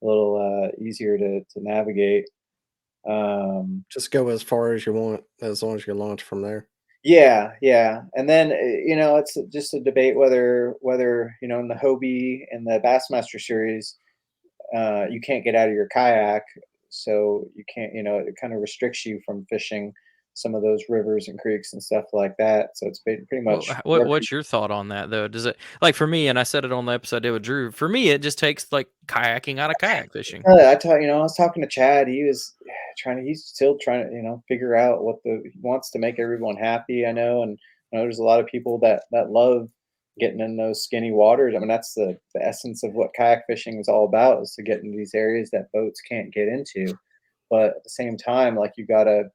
little easier to navigate. Just go as far as you want, as long as you launch from there. Yeah, and then it's just a debate whether in the Hobie and the Bassmaster series, you can't get out of your kayak, so you can't, it kind of restricts you from fishing some of those rivers and creeks and stuff like that. So it's pretty much. What's your thought on that though? Does it, like, for me, and I said it on the episode I did with Drew, for me it just takes like kayaking out of kayak fishing. I was talking to Chad. He's still trying to figure out he wants to make everyone happy. I know, and there's a lot of people that love getting in those skinny waters. I mean, that's the essence of what kayak fishing is all about, is to get into these areas that boats can't get into. But at the same time, like, you gotta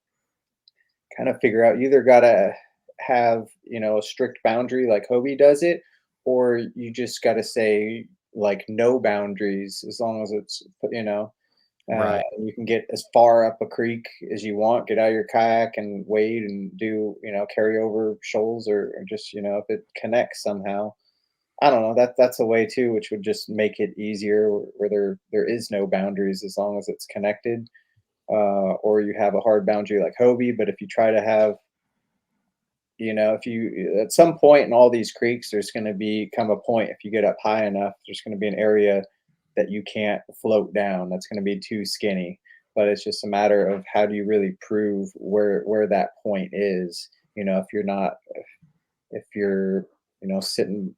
kind of figure out, you either gotta have a strict boundary like Hobie does it, or you just gotta say like no boundaries, as long as it's Right. you can get as far up a creek as you want, get out of your kayak and wade and do carry over shoals, or just if it connects somehow. I don't know, that's a way too, which would just make it easier, where there is no boundaries as long as it's connected. Or you have a hard boundary like Hobie, but if you try to have if you at some point in all these creeks, there's going to become a point if you get up high enough, there's going to be an area that you can't float down. That's going to be too skinny. But it's just a matter of how do you really prove where that point is. If you're sitting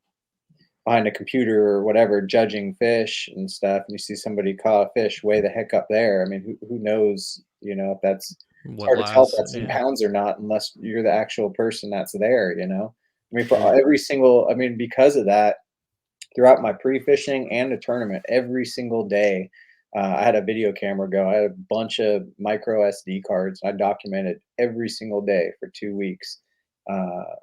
behind a computer or whatever, judging fish and stuff, and you see somebody caught a fish way the heck up there. I mean, who knows, if that's it's hard to tell if that's in pounds or not unless you're the actual person that's there, I mean, because of that, throughout my pre-fishing and the tournament, every single day, I had a video camera go. I had a bunch of micro SD cards. I documented every single day for 2 weeks.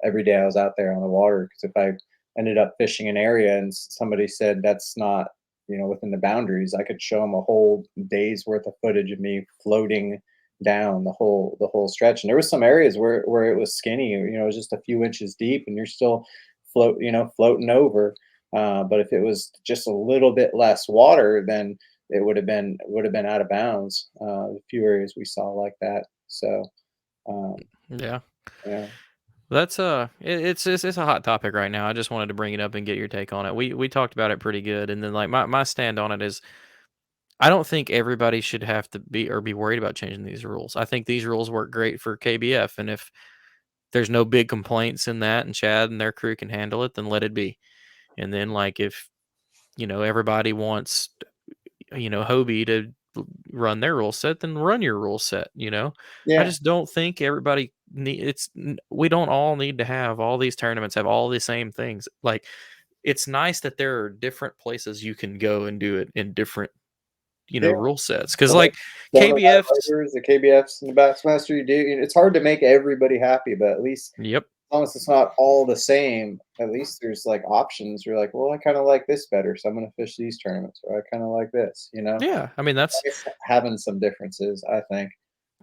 Every day I was out there on the water, because if I ended up fishing an area and somebody said that's not, within the boundaries, I could show them a whole day's worth of footage of me floating down the whole stretch. And there was some areas where it was skinny, it was just a few inches deep, and you're still floating over. But if it was just a little bit less water, then it would have been out of bounds. A few areas we saw like that. So yeah. That's it's a hot topic right now. I just wanted to bring it up and get your take on it. We talked about it pretty good, and then like my stand on it is, I don't think everybody should have to be worried about changing these rules. I think these rules work great for KBF, and if there's no big complaints in that, and Chad and their crew can handle it, then let it be. And then like if everybody wants Hobie to run their rule set, then run your rule set. I just don't think everybody we don't all need to have all these tournaments have all the same things. Like, it's nice that there are different places you can go and do it in different rule sets, because like KBF, the KBFs and the Bassmaster, it's hard to make everybody happy, but at least yep, as long as it's not all the same, at least there's like options. You're like, well, I kind of like this better, so I'm going to fish these tournaments, or I kind of like this, yeah. I mean, that's having some differences, I think.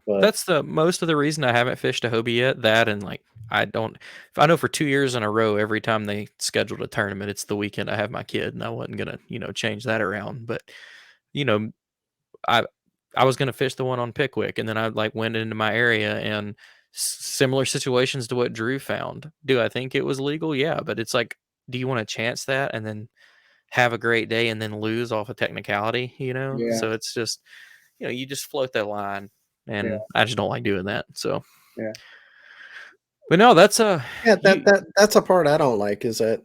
But that's the most of the reason I haven't fished a Hobie yet. That, and like I know for 2 years in a row, every time they scheduled a tournament, it's the weekend I have my kid, and I wasn't gonna change that around. But I was gonna fish the one on Pickwick, and then I like went into my area, and similar situations to what Drew found. Do I think it was legal? Yeah, but it's like, do you want to chance that and then have a great day and then lose off a technicality? Yeah. So it's just you just float that line. And I just don't like doing that. So yeah. But no, that's that's a part I don't like, is that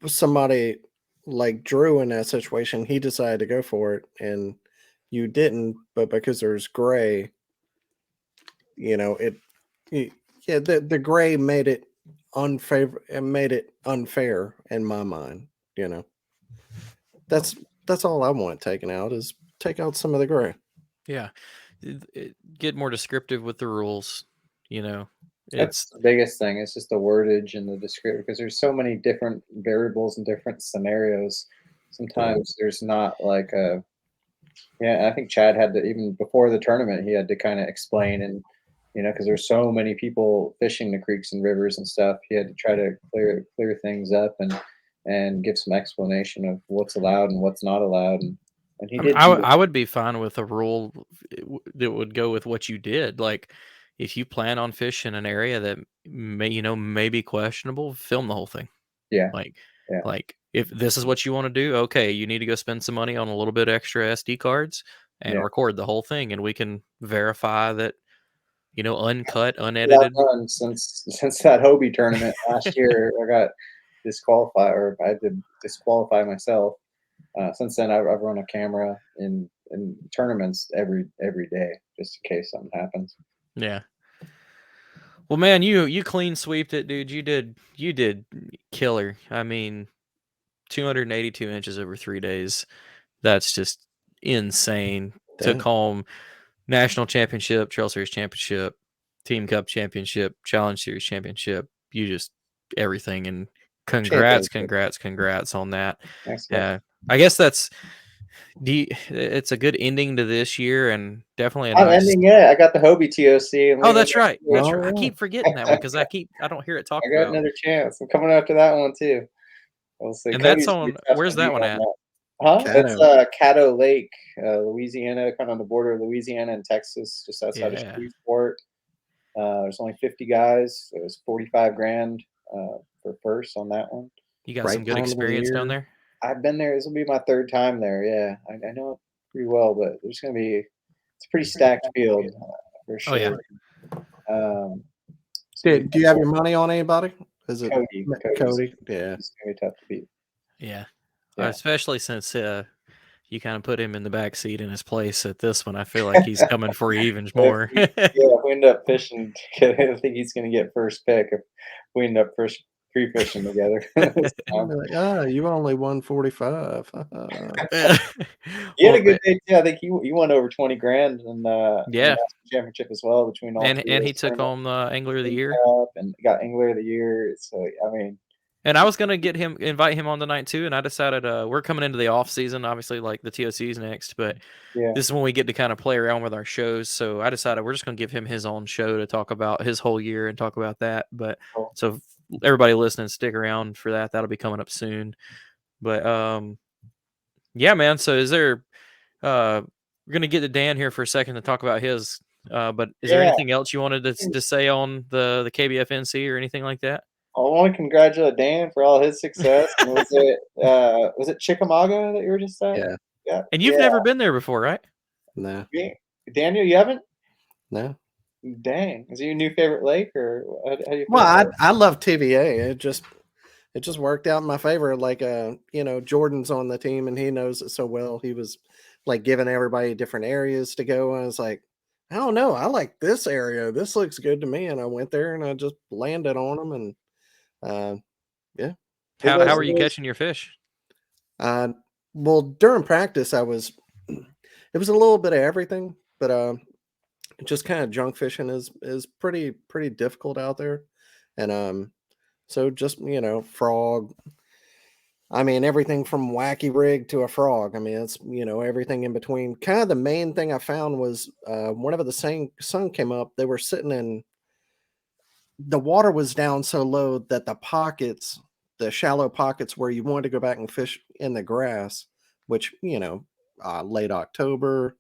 somebody like Drew in that situation, he decided to go for it and you didn't, but because there's gray, the gray made it unfair in my mind. That's all I want taken out, is take out some of the gray. Yeah. Get more descriptive with the rules. That's the biggest thing. It's just the wordage and the description, because there's so many different variables and different scenarios. Sometimes there's not like I think Chad had to, even before the tournament, he had to kind of explain, and because there's so many people fishing the creeks and rivers and stuff, he had to try to clear things up and give some explanation of what's allowed and what's not allowed. And he did. I would be fine with a rule that would go with what you did. Like, if you plan on fishing an area that may be questionable, film the whole thing. Yeah. Like if this is what you want to do, okay, you need to go spend some money on a little bit extra SD cards and record the whole thing, and we can verify that uncut, unedited. Since that Hobie tournament last year, I got disqualified, or I had to disqualify myself. Since then, I've run a camera in tournaments every day, just in case something happens. Yeah. Well, man, you clean sweeped it, dude. You did killer. I mean, 282 inches over 3 days. That's just insane. Damn. Took home National Championship, Trail Series Championship, Team Cup Championship, Challenge Series Championship. You just everything, and congrats on that. Thanks, I guess it's a good ending to this year, and definitely not ending yet. I got the Hobie TOC. Oh, that's right. That's right. I keep forgetting that one because I don't hear it talked about. I got another chance. I'm coming after that one too. We'll see. And that's on. Where's that one at? Huh? It's Caddo Lake, Louisiana, kind of on the border of Louisiana and Texas, just outside of Shreveport. There's only 50 guys. It was 45 grand for first on that one. You got Right some good time of the experience down year. there. I've been there. This will be my third time there. Yeah, I know it pretty well, but it's a pretty stacked field for sure. Oh yeah. Do you have your money on anybody? Is it Cody? Cody? Yeah. It's gonna be tough to beat. Yeah. Yeah. Especially since you kind of put him in the back seat in his place at this one. I feel like he's coming for you even more. Yeah, if we end up fishing together, I think he's going to get first pick if we end up free fishing together. I'll be like, you only won 45. He had a good day too. I think he won over 20 grand in the Yeah. national championship as well between all and three. and he took home the Angler of the Year. And got Angler of the Year. So I mean, and I was gonna invite him on tonight too, and I decided we're coming into the off season, obviously like the TOC's next, but yeah, this is when we get to kind of play around with our shows. So I decided we're just gonna give him his own show to talk about his whole year and talk about that. But cool. so everybody listening, stick around for that. That'll be coming up soon. But yeah, man. So is there we're gonna get to Dan here for a second to talk about his. But is there anything else you wanted to say on the KBFNC or anything like that? I want to congratulate Dan for all his success. Was it Chickamauga that you were just saying? Yeah. And you've never been there before, right? No. Daniel, you haven't? No. Dang. Is it your new favorite lake, or how do you feel? Well, I love TVA. It just worked out in my favor. Like Jordan's on the team and he knows it so well. He was like giving everybody different areas to go. I was like, I don't know. I like this area. This looks good to me. And I went there and I just landed on them. And yeah. How are you catching your fish? Well, during practice, it was a little bit of everything, but just kind of junk fishing is pretty difficult out there. And so just frog. I mean, everything from wacky rig to a frog. I mean, it's everything in between. Kind of the main thing I found was whenever the sun came up, they were sitting in. The water was down so low that the shallow pockets where you wanted to go back and fish in the grass, which late October,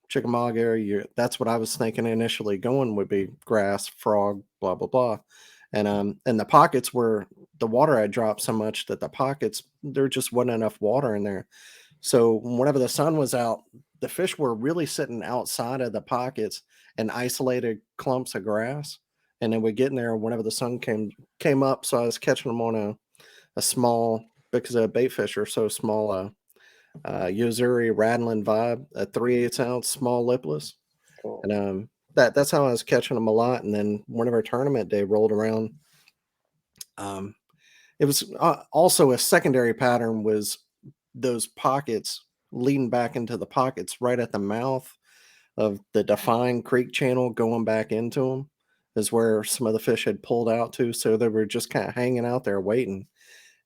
Chickamauga area, that's what I was thinking initially going would be grass, frog, blah blah blah. And the pockets were the water had dropped so much that the pockets there just wasn't enough water in there. So whenever the sun was out, the fish were really sitting outside of the pockets and isolated clumps of grass. And then we get in there whenever the sun came up. So I was catching them on a small, because a bait fish are so small, Yozuri Rattling Vibe, a 3/8 ounce small lipless. Cool. And that's how I was catching them a lot. And then whenever tournament day rolled around, it was also a secondary pattern was those pockets leading back into the pockets right at the mouth of the defined creek channel going back into them is where some of the fish had pulled out to. So they were just kind of hanging out there waiting.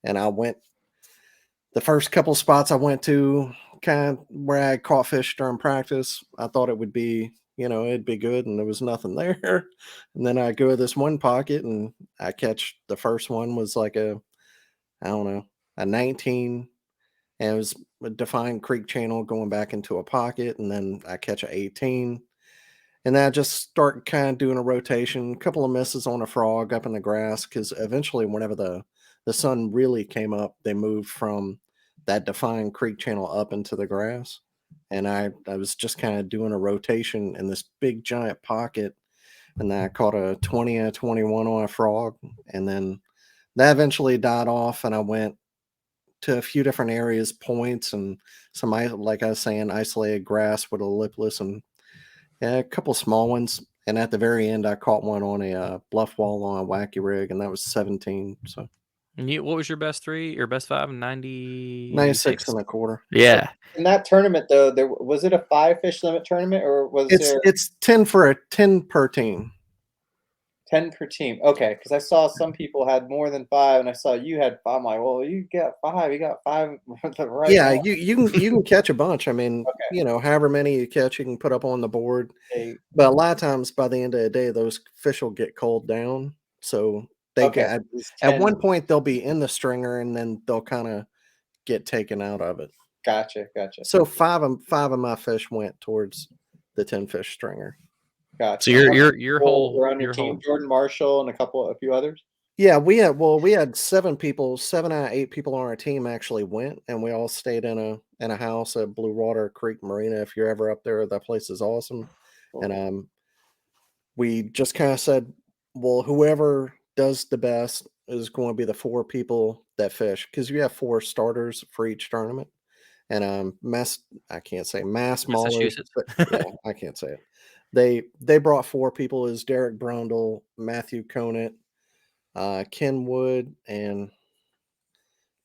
And the first couple spots I went to kind of where I caught fish during practice, I thought it would be, it'd be good. And there was nothing there. And then I go to this one pocket and I catch the first one was like a 19. And it was a defined creek channel going back into a pocket. And then I catch an 18. And then I just start kind of doing a rotation, a couple of misses on a frog up in the grass, because eventually whenever the sun really came up, they moved from that defined creek channel up into the grass. And I was just kind of doing a rotation in this big giant pocket. And then I caught a 20 and a 21 on a frog. And then that eventually died off. And I went to a few different areas, points, and some, like I was saying, isolated grass with a lipless and a couple small ones. And at the very end, I caught one on a bluff wall on a wacky rig, and that was 17. So, and what was your best 3 or best 5? 96 and a quarter. Yeah. In that tournament, though, was it a 5 fish limit tournament, or was it's 10 per team? 10 per team. Okay, because I saw some people had more than 5, and I saw you had 5. I'm like, well, you got 5. You got 5 right. Yeah, you can catch a bunch. I mean, however many you catch, you can put up on the board. Okay. But a lot of times, by the end of the day, those fish will get culled down. So at one point they'll be in the stringer, and then they'll kind of get taken out of it. Gotcha. So five of my fish went towards the 10 fish stringer. Gotcha. So your whole around your team, Jordan Marshall and a few others. Yeah, we had 7 people, 7 out of 8 people on our team actually went, and we all stayed in a house at Blue Water Creek Marina. If you're ever up there, that place is awesome. And we just kind of said, well, whoever does the best is going to be the 4 people that fish, because you have 4 starters for each tournament. And I can't say mass maulers, Massachusetts. but yeah, I can't say it. They brought 4 people: is Derek Brundle, Matthew Conant, Ken Wood, and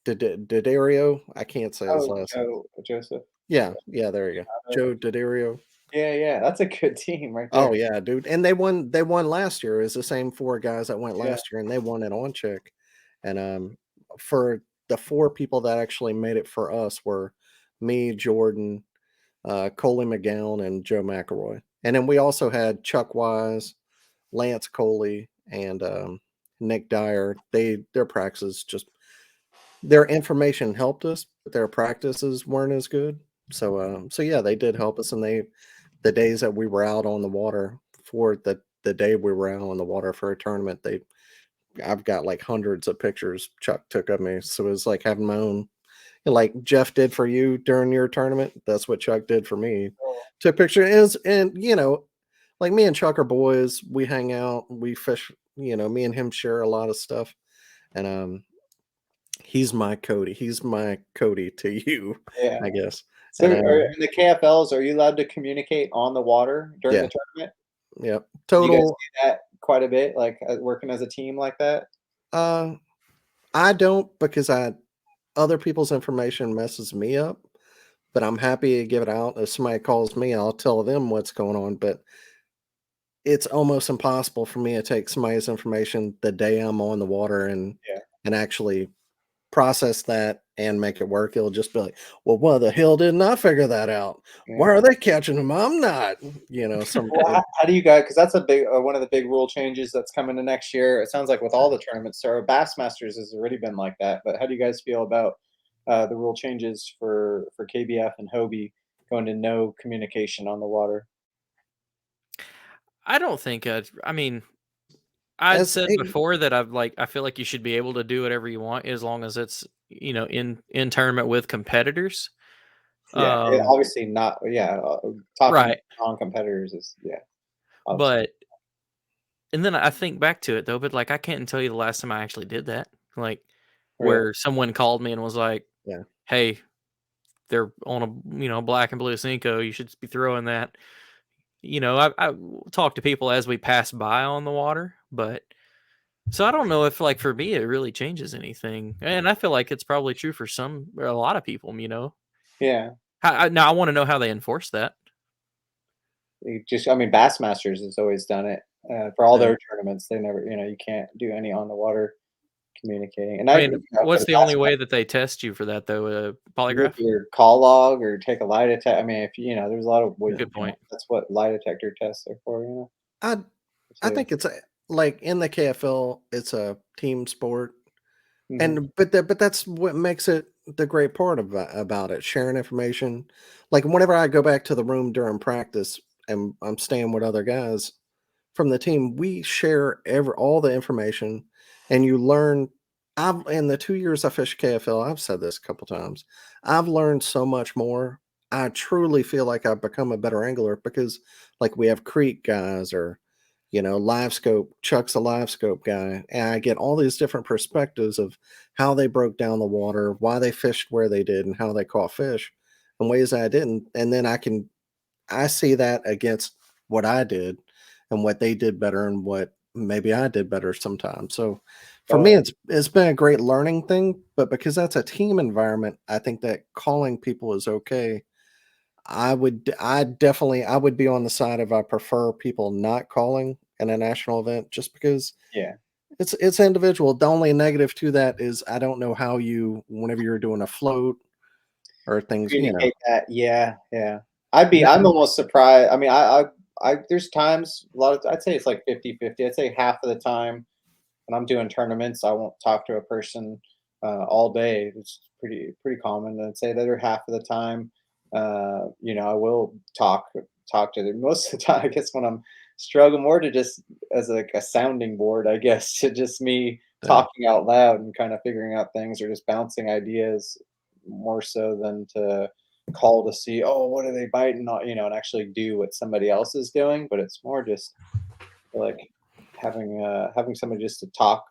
Didario. I can't say his last name. Joseph. Yeah, there you go. Joe Didario. Yeah, that's a good team right there. Oh yeah, dude. And they won last year. It's the same 4 guys that went last year, and they won it on chick. And for the 4 people that actually made it for us were me, Jordan, Coley McGowan, and Joe McElroy. And then we also had Chuck Wise, Lance Coley, and Nick Dyer. Their practices their information helped us, but their practices weren't as good. So yeah, they did help us. And the days that we were out on the water, for the day we were out on the water for a tournament, I've got like hundreds of pictures Chuck took of me. So it was like having my own, like Jeff did for you during your tournament. That's what Chuck did for me. Took pictures, and like me and Chuck are boys. We hang out, we fish. Me and him share a lot of stuff, and he's my Cody. He's my Cody to you, I guess. So, And, in the KFLs, are you allowed to communicate on the water during the tournament? Yep. Do you guys Total. do that quite a bit, like working as a team like that? I don't, because other people's information messes me up, but I'm happy to give it out. If somebody calls me, I'll tell them what's going on. But it's almost impossible for me to take somebody's information the day I'm on the water and actually process that and make it work. It'll just be like, well, why the hell didn't I figure that out? Why are they catching them? I'm not. How do you guys? Because that's a big one of the big rule changes that's coming to next year. It sounds like with all the tournaments, so Bassmasters has already been like that. But how do you guys feel about the rule changes for KBF and Hobie going to no communication on the water? I don't think I mean, I'd said Hey, before that I feel like you should be able to do whatever you want as long as it's in tournament with competitors. Obviously not. Talking Right. non-competitors is But and then I think back to it though, but like I can't tell you the last time I actually did that. Like where someone called me and was like, "Hey, they're on a black and blue Cinco. You should be throwing that." I talk to people as we pass by on the water, but so I don't know if like for me it really changes anything, and I feel like it's probably true for a lot of people. Yeah. Now I want to know how they enforce that. Bassmasters has always done it for all their tournaments. They never, you can't do any on the water communicating. And what's the only way that they test you for that though? Polygraph? Your call log or take a lie detector. If there's a lot of ways. Good point. That's what lie detector tests are for. I think it's like in the KFL, it's a team sport, and but that's what makes it the great part about it. Sharing information. Like whenever I go back to the room during practice and I'm staying with other guys from the team, we share all the information, and you learn. In the 2 years I fished KFL, I've said this a couple times, I've learned so much more. I truly feel like I've become a better angler because, like, we have creek guys or, live scope. Chuck's a live scope guy, and I get all these different perspectives of how they broke down the water, why they fished where they did, and how they caught fish in ways I didn't. And then I see that against what I did and what they did better and what maybe I did better sometimes. So for me, it's been a great learning thing, but because that's a team environment, I think that calling people is okay. I would be on the side of I prefer people not calling in a national event just because it's individual. The only negative to that is I don't know how whenever you're doing a float or things, communicate that. Yeah. I'm almost surprised. There's times I'd say it's like 50-50. I'd say half of the time when I'm doing tournaments, I won't talk to a person all day. It's pretty common. And I'd say the other half of the time, I will talk to them. Most of the time, I guess when I'm struggle more to just as like a sounding board, I guess, to just me talking out loud and kind of figuring out things or just bouncing ideas more so than to call to see, oh, what are they biting on, and actually do what somebody else is doing. But it's more just like having somebody just to talk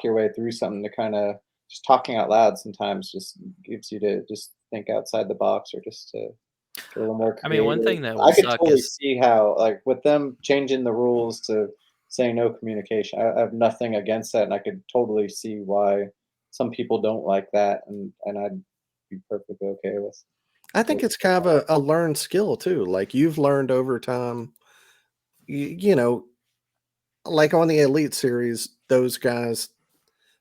your way through something, to kind of just talking out loud sometimes just gives you to just think outside the box, or just to get a little more creative. I mean, one thing that I would could suck totally is see how, like, with them changing the rules to saying no communication, I have nothing against that, and I could totally see why some people don't like that, and I'd be perfectly okay with. I think it's kind of a learned skill too. Like you've learned over time, you know, like on the Elite Series, those guys,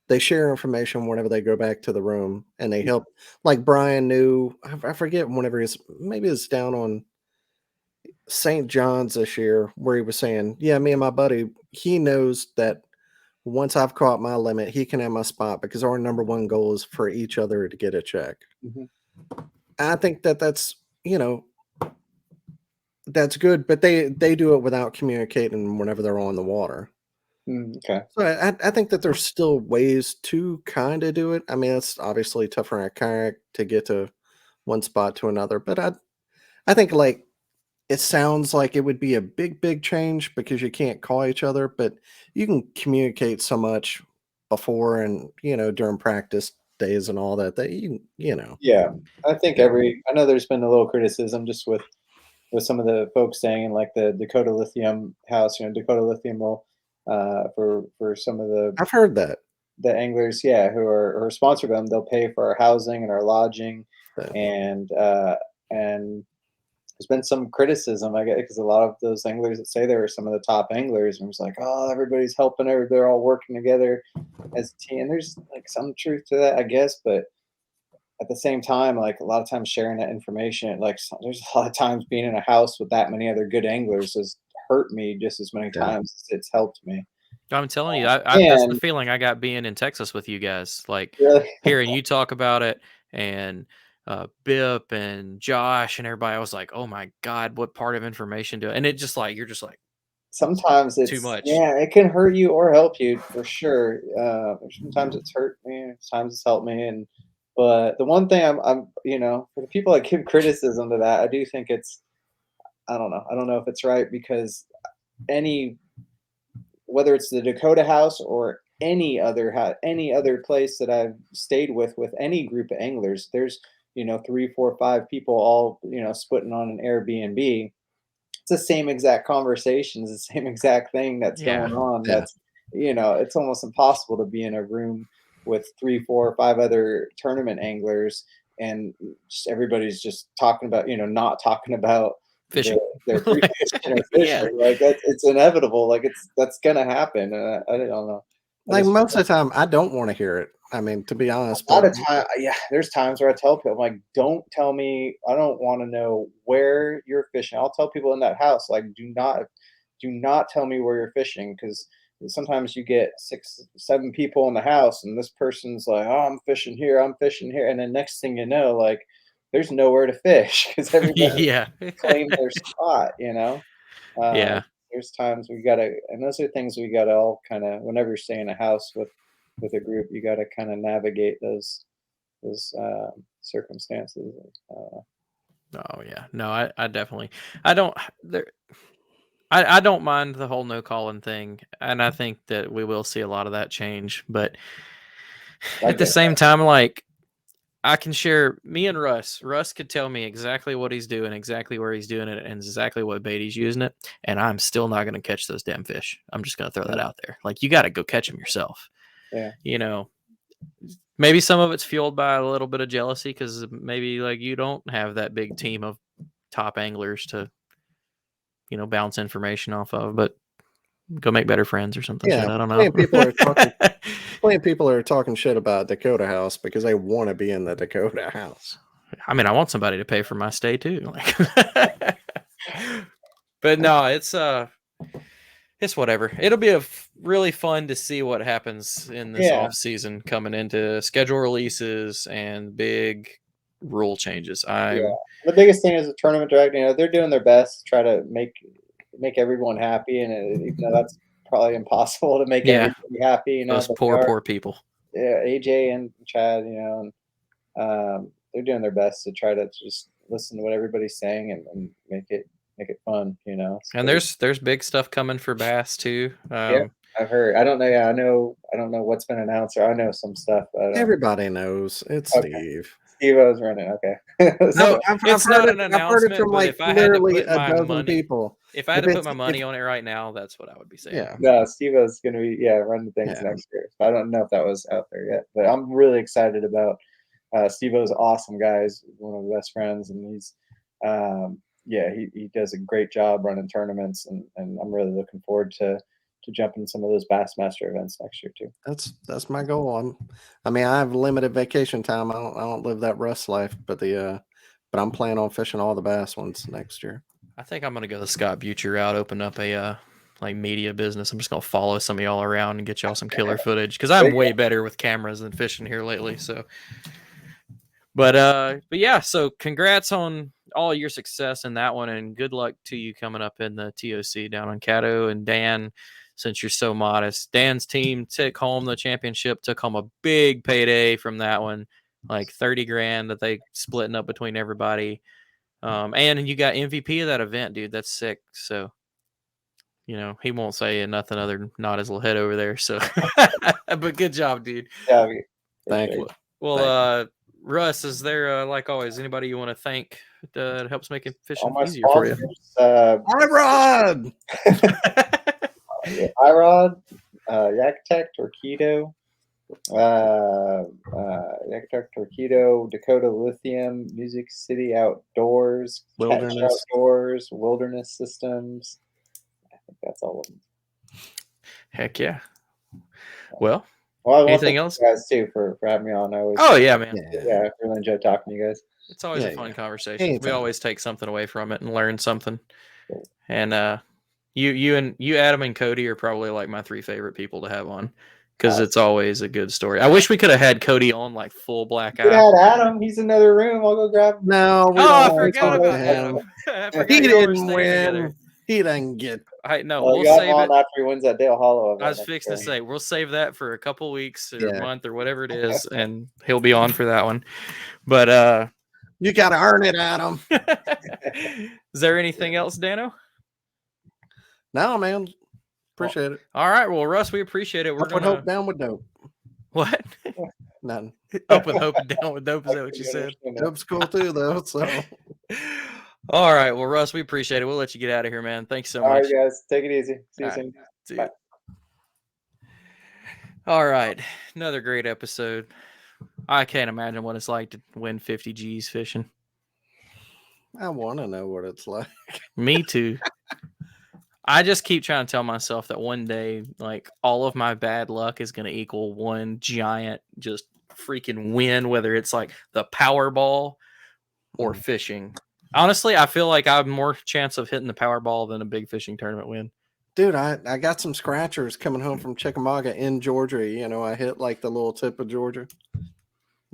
they share information whenever they go back to the room, and they help. Like Brian knew, I forget whenever maybe it's down on St. John's this year, where he was saying, yeah, me and my buddy, he knows that once I've caught my limit, he can have my spot, because our number one goal is for each other to get a check. I think that's, that's good, but they do it without communicating whenever they're on the water. Okay. So I think that there's still ways to kind of do it. I mean, it's obviously tougher in a kayak to get to one spot to another, but I think like it sounds like it would be a big change because you can't call each other, but you can communicate so much before and during practice days and all that you Yeah, I think I know there's been a little criticism just with some of the folks saying, like, the Dakota Lithium House, Dakota Lithium will for some of I've heard that the anglers, yeah, who are sponsored by them, they'll pay for our housing and our lodging, and there's been some criticism, I guess, because a lot of those anglers that say they were some of the top anglers, and it was like, oh, everybody's helping, they're all working together as a team. And there's like some truth to that, I guess, but at the same time, like, a lot of times sharing that information, like, there's a lot of times being in a house with that many other good anglers has hurt me just as many times as it's helped me. I'm telling you, that's the feeling I got being in Texas with you guys. Like Really? hearing you talk about it, and Bip and Josh and everybody, I was like, oh my God, what part of information do? And it just like, you're just like, Sometimes too much. Yeah, it can hurt you or help you for sure. Sometimes it's hurt me, sometimes it's helped me, but the one thing I'm for the people that give criticism to that, I do think it's, I don't know if it's right, because whether it's the Dakota House or any other place that I've stayed with any group of anglers, there's 3, 4, 5 people all splitting on an Airbnb. It's the same exact conversations, the same exact thing that's going on. That's it's almost impossible to be in a room with 3, 4, 5 other tournament anglers, and just everybody's just talking about not talking about fishing. Their free fishing or fishing. Like, it's inevitable. Like, that's gonna happen. I don't know. Like most of the time, I don't want to hear it. I mean, to be honest, a lot of time, there's times where I tell people, I'm like, don't tell me. I don't want to know where you're fishing. I'll tell people in that house, like, do not tell me where you're fishing, because sometimes you get 6, 7 people in the house, and this person's like, oh, I'm fishing here, and then next thing you know, like, there's nowhere to fish because everybody claimed their spot. There's times we gotta, and those are things we gotta all kind of, whenever you're staying in a house with a group, you gotta kind of navigate those circumstances. Oh yeah, no, I definitely, I don't mind the whole no calling thing, and I think that we will see a lot of that change. But at the same time, like, I can share, me and Russ could tell me exactly what he's doing, exactly where he's doing it, and exactly what bait he's using it, and I'm still not going to catch those damn fish. I'm just going to throw that out there. Like, you got to go catch them yourself. Yeah. Maybe some of it's fueled by a little bit of jealousy, because maybe, like, you don't have that big team of top anglers to, bounce information off of, but go make better friends or something. Yeah, shit. I don't know. Plenty of people are talking shit about Dakota House because they want to be in the Dakota House. I mean, I want somebody to pay for my stay too. Like, but no, it's whatever. It'll be really fun to see what happens in this off season, coming into schedule releases and big rule changes. The biggest thing is the tournament director. They're doing their best to try to make make everyone happy, and even though that's probably impossible to make Yeah. everybody happy, you know, Those but poor people. yeah, AJ and Chad, you know, and they're doing their best to try to just listen to what everybody's saying and make it fun, you know. And there's big stuff coming for bass too. Yeah, I've heard. I don't know. Yeah, I don't know what's been announced, or I know some stuff. But, Everybody knows it's okay. Steve. Steve-O's running. Okay. No, I've it's heard not it, an I've heard it announcement, from but like if I had to literally put a my dozen money, people. if I had to put my it's- money on it right now, that's what I would be saying. Yeah. No, Steve-O's going to be running things Yeah. next year. I don't know if that was out there yet, but I'm really excited about Steve-O's awesome guy. He's one of the best friends, and he's he does a great job running tournaments, and I'm really looking forward to jumping in some of those Bassmaster events next year too. That's my goal. I mean, I have limited vacation time. I don't live that Rust life, but I'm planning on fishing all the bass ones next year. I think I'm gonna go the Scott Butcher route, open up a like media business. I'm just gonna follow some of y'all around and get y'all some killer footage because I'm way better with cameras than fishing here lately. So, but yeah. So congrats on all your success in that one, and good luck to you coming up in the TOC down on Caddo. And Dan, since you're so modest, Dan's team took home the championship, took home a big payday from that one, like 30 grand that they splitting up between everybody. And you got MVP of that event, dude. That's sick. So, you know, he won't say nothing other than nod his little head over there. So, but good job, dude. Yeah, Thank you. Well, Russ, is there, like always, anybody you want to thank that helps make it fishing all my easier for you? sponsors, Irod! Irod, Yaktek, Torpedo, Yaktek, Torpedo, Dakota Lithium, Music City Outdoors, Wilderness. Catch Outdoors, Wilderness Systems. I think that's all of them. Heck yeah. Well, I want to anything thank else? you guys too for having me on. I always, Oh yeah, man. I really enjoy talking to you guys. It's always a Yeah, fun yeah. conversation. We Anytime. always take something away from it and learn something. And you, Adam, and Cody are probably like my three favorite people to have on because it's always a good story. I wish we could have had Cody on like full black We eye. had Adam. He's in another room. I'll go grab him. No, we Oh, I don't forgot talk to about him. Adam. I forgot He y'all were didn't staying win. together. He didn't get. No, Well, we'll you got him save on it. after he wins that Dale Hollow event. I was next fixing to year. say we'll save that for a couple weeks or Yeah. a month or whatever it is, and he'll be on for that one. But You got to earn it, Adam. is there anything else, Dano? No, man. Appreciate it. All right, well, Russ, we appreciate it. We're Up with gonna hope, down with dope. what? Nothing. Up with hope and down with dope. Is that what you said? Dope's cool too, though. So All right, well, Russ, we appreciate it. We'll let you get out of here, man. Thanks so All much. right, guys. Take it easy. See you All right. soon. See Bye. ya. All right, another great episode. I can't imagine what it's like to win 50 G's fishing. I want to know what it's like. Me too. I just keep trying to tell myself that one day, like, all of my bad luck is going to equal one giant just freaking win, whether it's like the Powerball or fishing. Honestly, I feel like I have more chance of hitting the Powerball than a big fishing tournament win. Dude, I got some scratchers coming home from Chickamauga in Georgia. You know, I hit like the little tip of Georgia.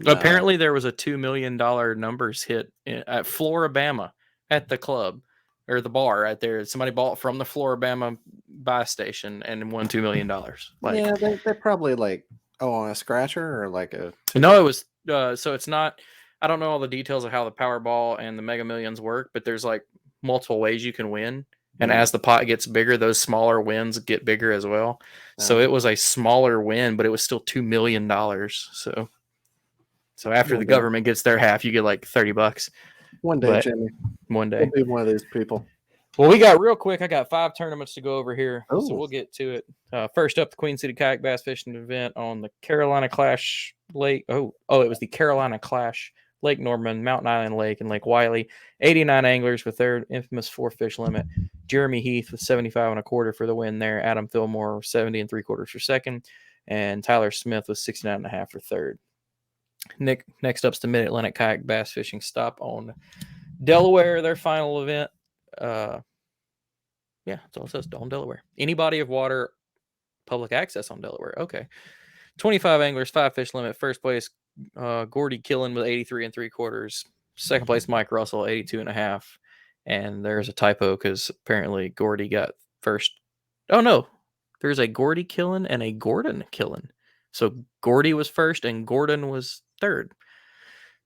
Apparently, there was a $2 million numbers hit at Floribama at the club or the bar right there. Somebody bought from the Floribama buy station and won $2 million. Like, yeah, they're probably like, on a scratcher or like a. no, it was so it's not. I don't know all the details of how the Powerball and the Mega Millions work, but there's like multiple ways you can win. And as the pot gets bigger, those smaller wins get bigger as well. So it was a smaller win, but it was still $2 million. So after the government gets their half, you get like $30. One day, But Jimmy. one day. We'll be one of these people. Well, we got real quick. I got 5 tournaments to go over here, so Ooh. we'll get to it. First up, the Queen City Kayak Bass Fishing event on the Carolina Clash Lake. Oh, it was the Carolina Clash Lake Norman, Mountain Island Lake, and Lake Wiley. 89 anglers with their infamous 4-fish limit. Jeremy Heath with 75 1/4 for the win there. Adam Fillmore 70 3/4 for second, and Tyler Smith with 69 1/2 for third. Next up's the Mid Atlantic Kayak Bass Fishing stop on Delaware, their final event. Yeah, that's all it says. On Delaware. Any body of water, public access on Delaware. Okay. 25 anglers, 5-fish limit. First place, Gordy Killen with 83 3/4. Second place, Mike Russell, 82 1/2. And there's a typo because apparently Gordy got first. Oh, no. There's a Gordy killing and a Gordon killing. So Gordy was first and Gordon was third.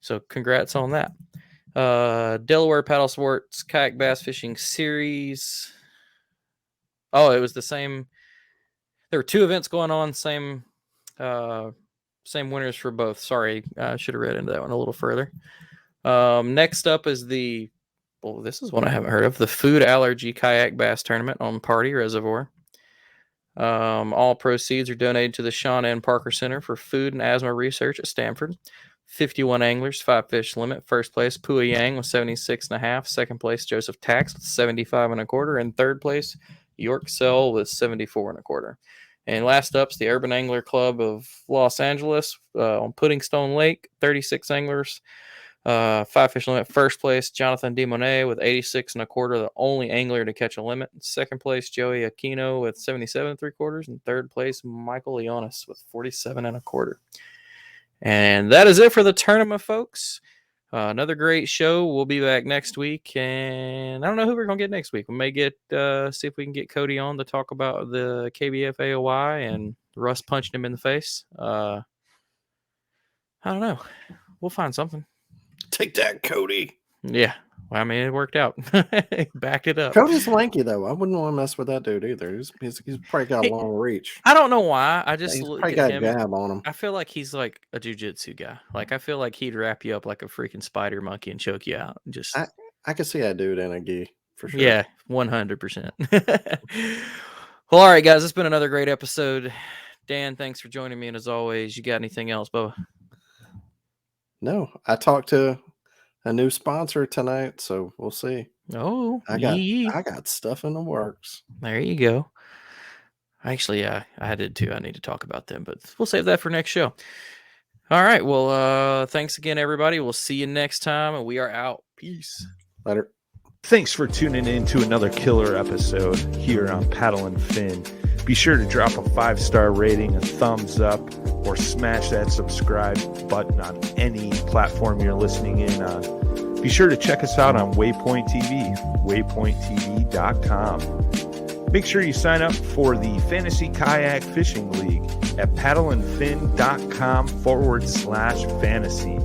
So congrats on that. Delaware Paddle Sports Kayak Bass Fishing Series. Oh, it was the same. There were 2 events going on. Same winners for both. Sorry, I should have read into that one a little further. Next up is this is one I haven't heard of. The Food Allergy Kayak Bass Tournament on Party Reservoir. All proceeds are donated to the Sean N. Parker Center for Food and Asthma Research at Stanford. 51 anglers, 5 fish limit. First place, Pua Yang with 76.5. Second place, Joseph Tax with 75.25. And third place, York Sell with 74.25. And last up is the Urban Angler Club of Los Angeles on Puddingstone Lake. 36 anglers, 5 fish limit. First place, Jonathan DeMonet with 86.25, the only angler to catch a limit. Second place, Joey Aquino with 77.75. And third place, Michael Leonis with 47.25. And that is it for the tournament, folks. Another great show. We'll be back next week. And I don't know who we're going to get next week. We may see if we can get Cody on to talk about the KBFAOY and Russ punching him in the face. I don't know. We'll find something. Take that, Cody. Yeah. Well, I mean, it worked out. Backed it up. Cody's lanky, though. I wouldn't want to mess with that dude either. He's probably got a long reach. I don't know why. I just He's look probably at got him. a jab on him. I feel like he's like a jiu-jitsu guy. Like, I feel like he'd wrap you up like a freaking spider monkey and choke you out. Just I could see that dude in a gi for sure. Yeah, 100%. Well, all right, guys. It's been another great episode. Dan, thanks for joining me. And as always, you got anything else, Bubba? No, I talked to a new sponsor tonight, so we'll see. Oh, I got stuff in the works. There you go. Actually, I did too. I need to talk about them, but we'll save that for next show. All right. Well, thanks again, everybody. We'll see you next time, and we are out. Peace. Later. Thanks for tuning in to another killer episode here on Paddle and Fin. Be sure to drop a 5-star rating, a thumbs up, or smash that subscribe button on any platform you're listening in on. Be sure to check us out on Waypoint TV, waypointtv.com. Make sure you sign up for the Fantasy Kayak Fishing League at paddleandfin.com/fantasy.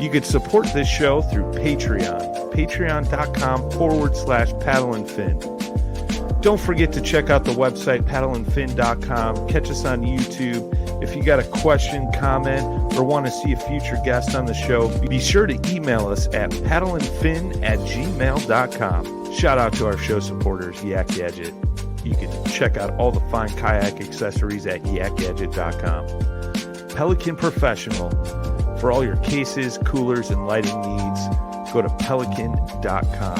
You could support this show through Patreon, patreon.com/paddleandfin. Don't forget to check out the website, paddleandfin.com. Catch us on YouTube. If you got a question, comment, or want to see a future guest on the show, be sure to email us at paddleandfin@gmail.com. Shout out to our show supporters, Yak Gadget. You can check out all the fine kayak accessories at yakgadget.com. Pelican Professional. For all your cases, coolers, and lighting needs, go to pelican.com.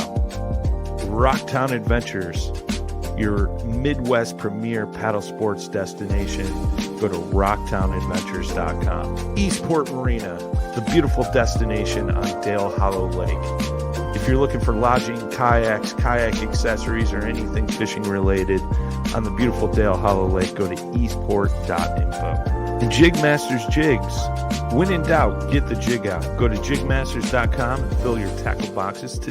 Rocktown Adventures, your Midwest premier paddle sports destination. Go to rocktownadventures.com. Eastport Marina, the beautiful destination on Dale Hollow Lake. If you're looking for lodging, kayaks, kayak accessories, or anything fishing related on the beautiful Dale Hollow Lake, go to eastport.info. And Jigmasters Jigs. When in doubt, get the jig out. Go to jigmasters.com and fill your tackle boxes today.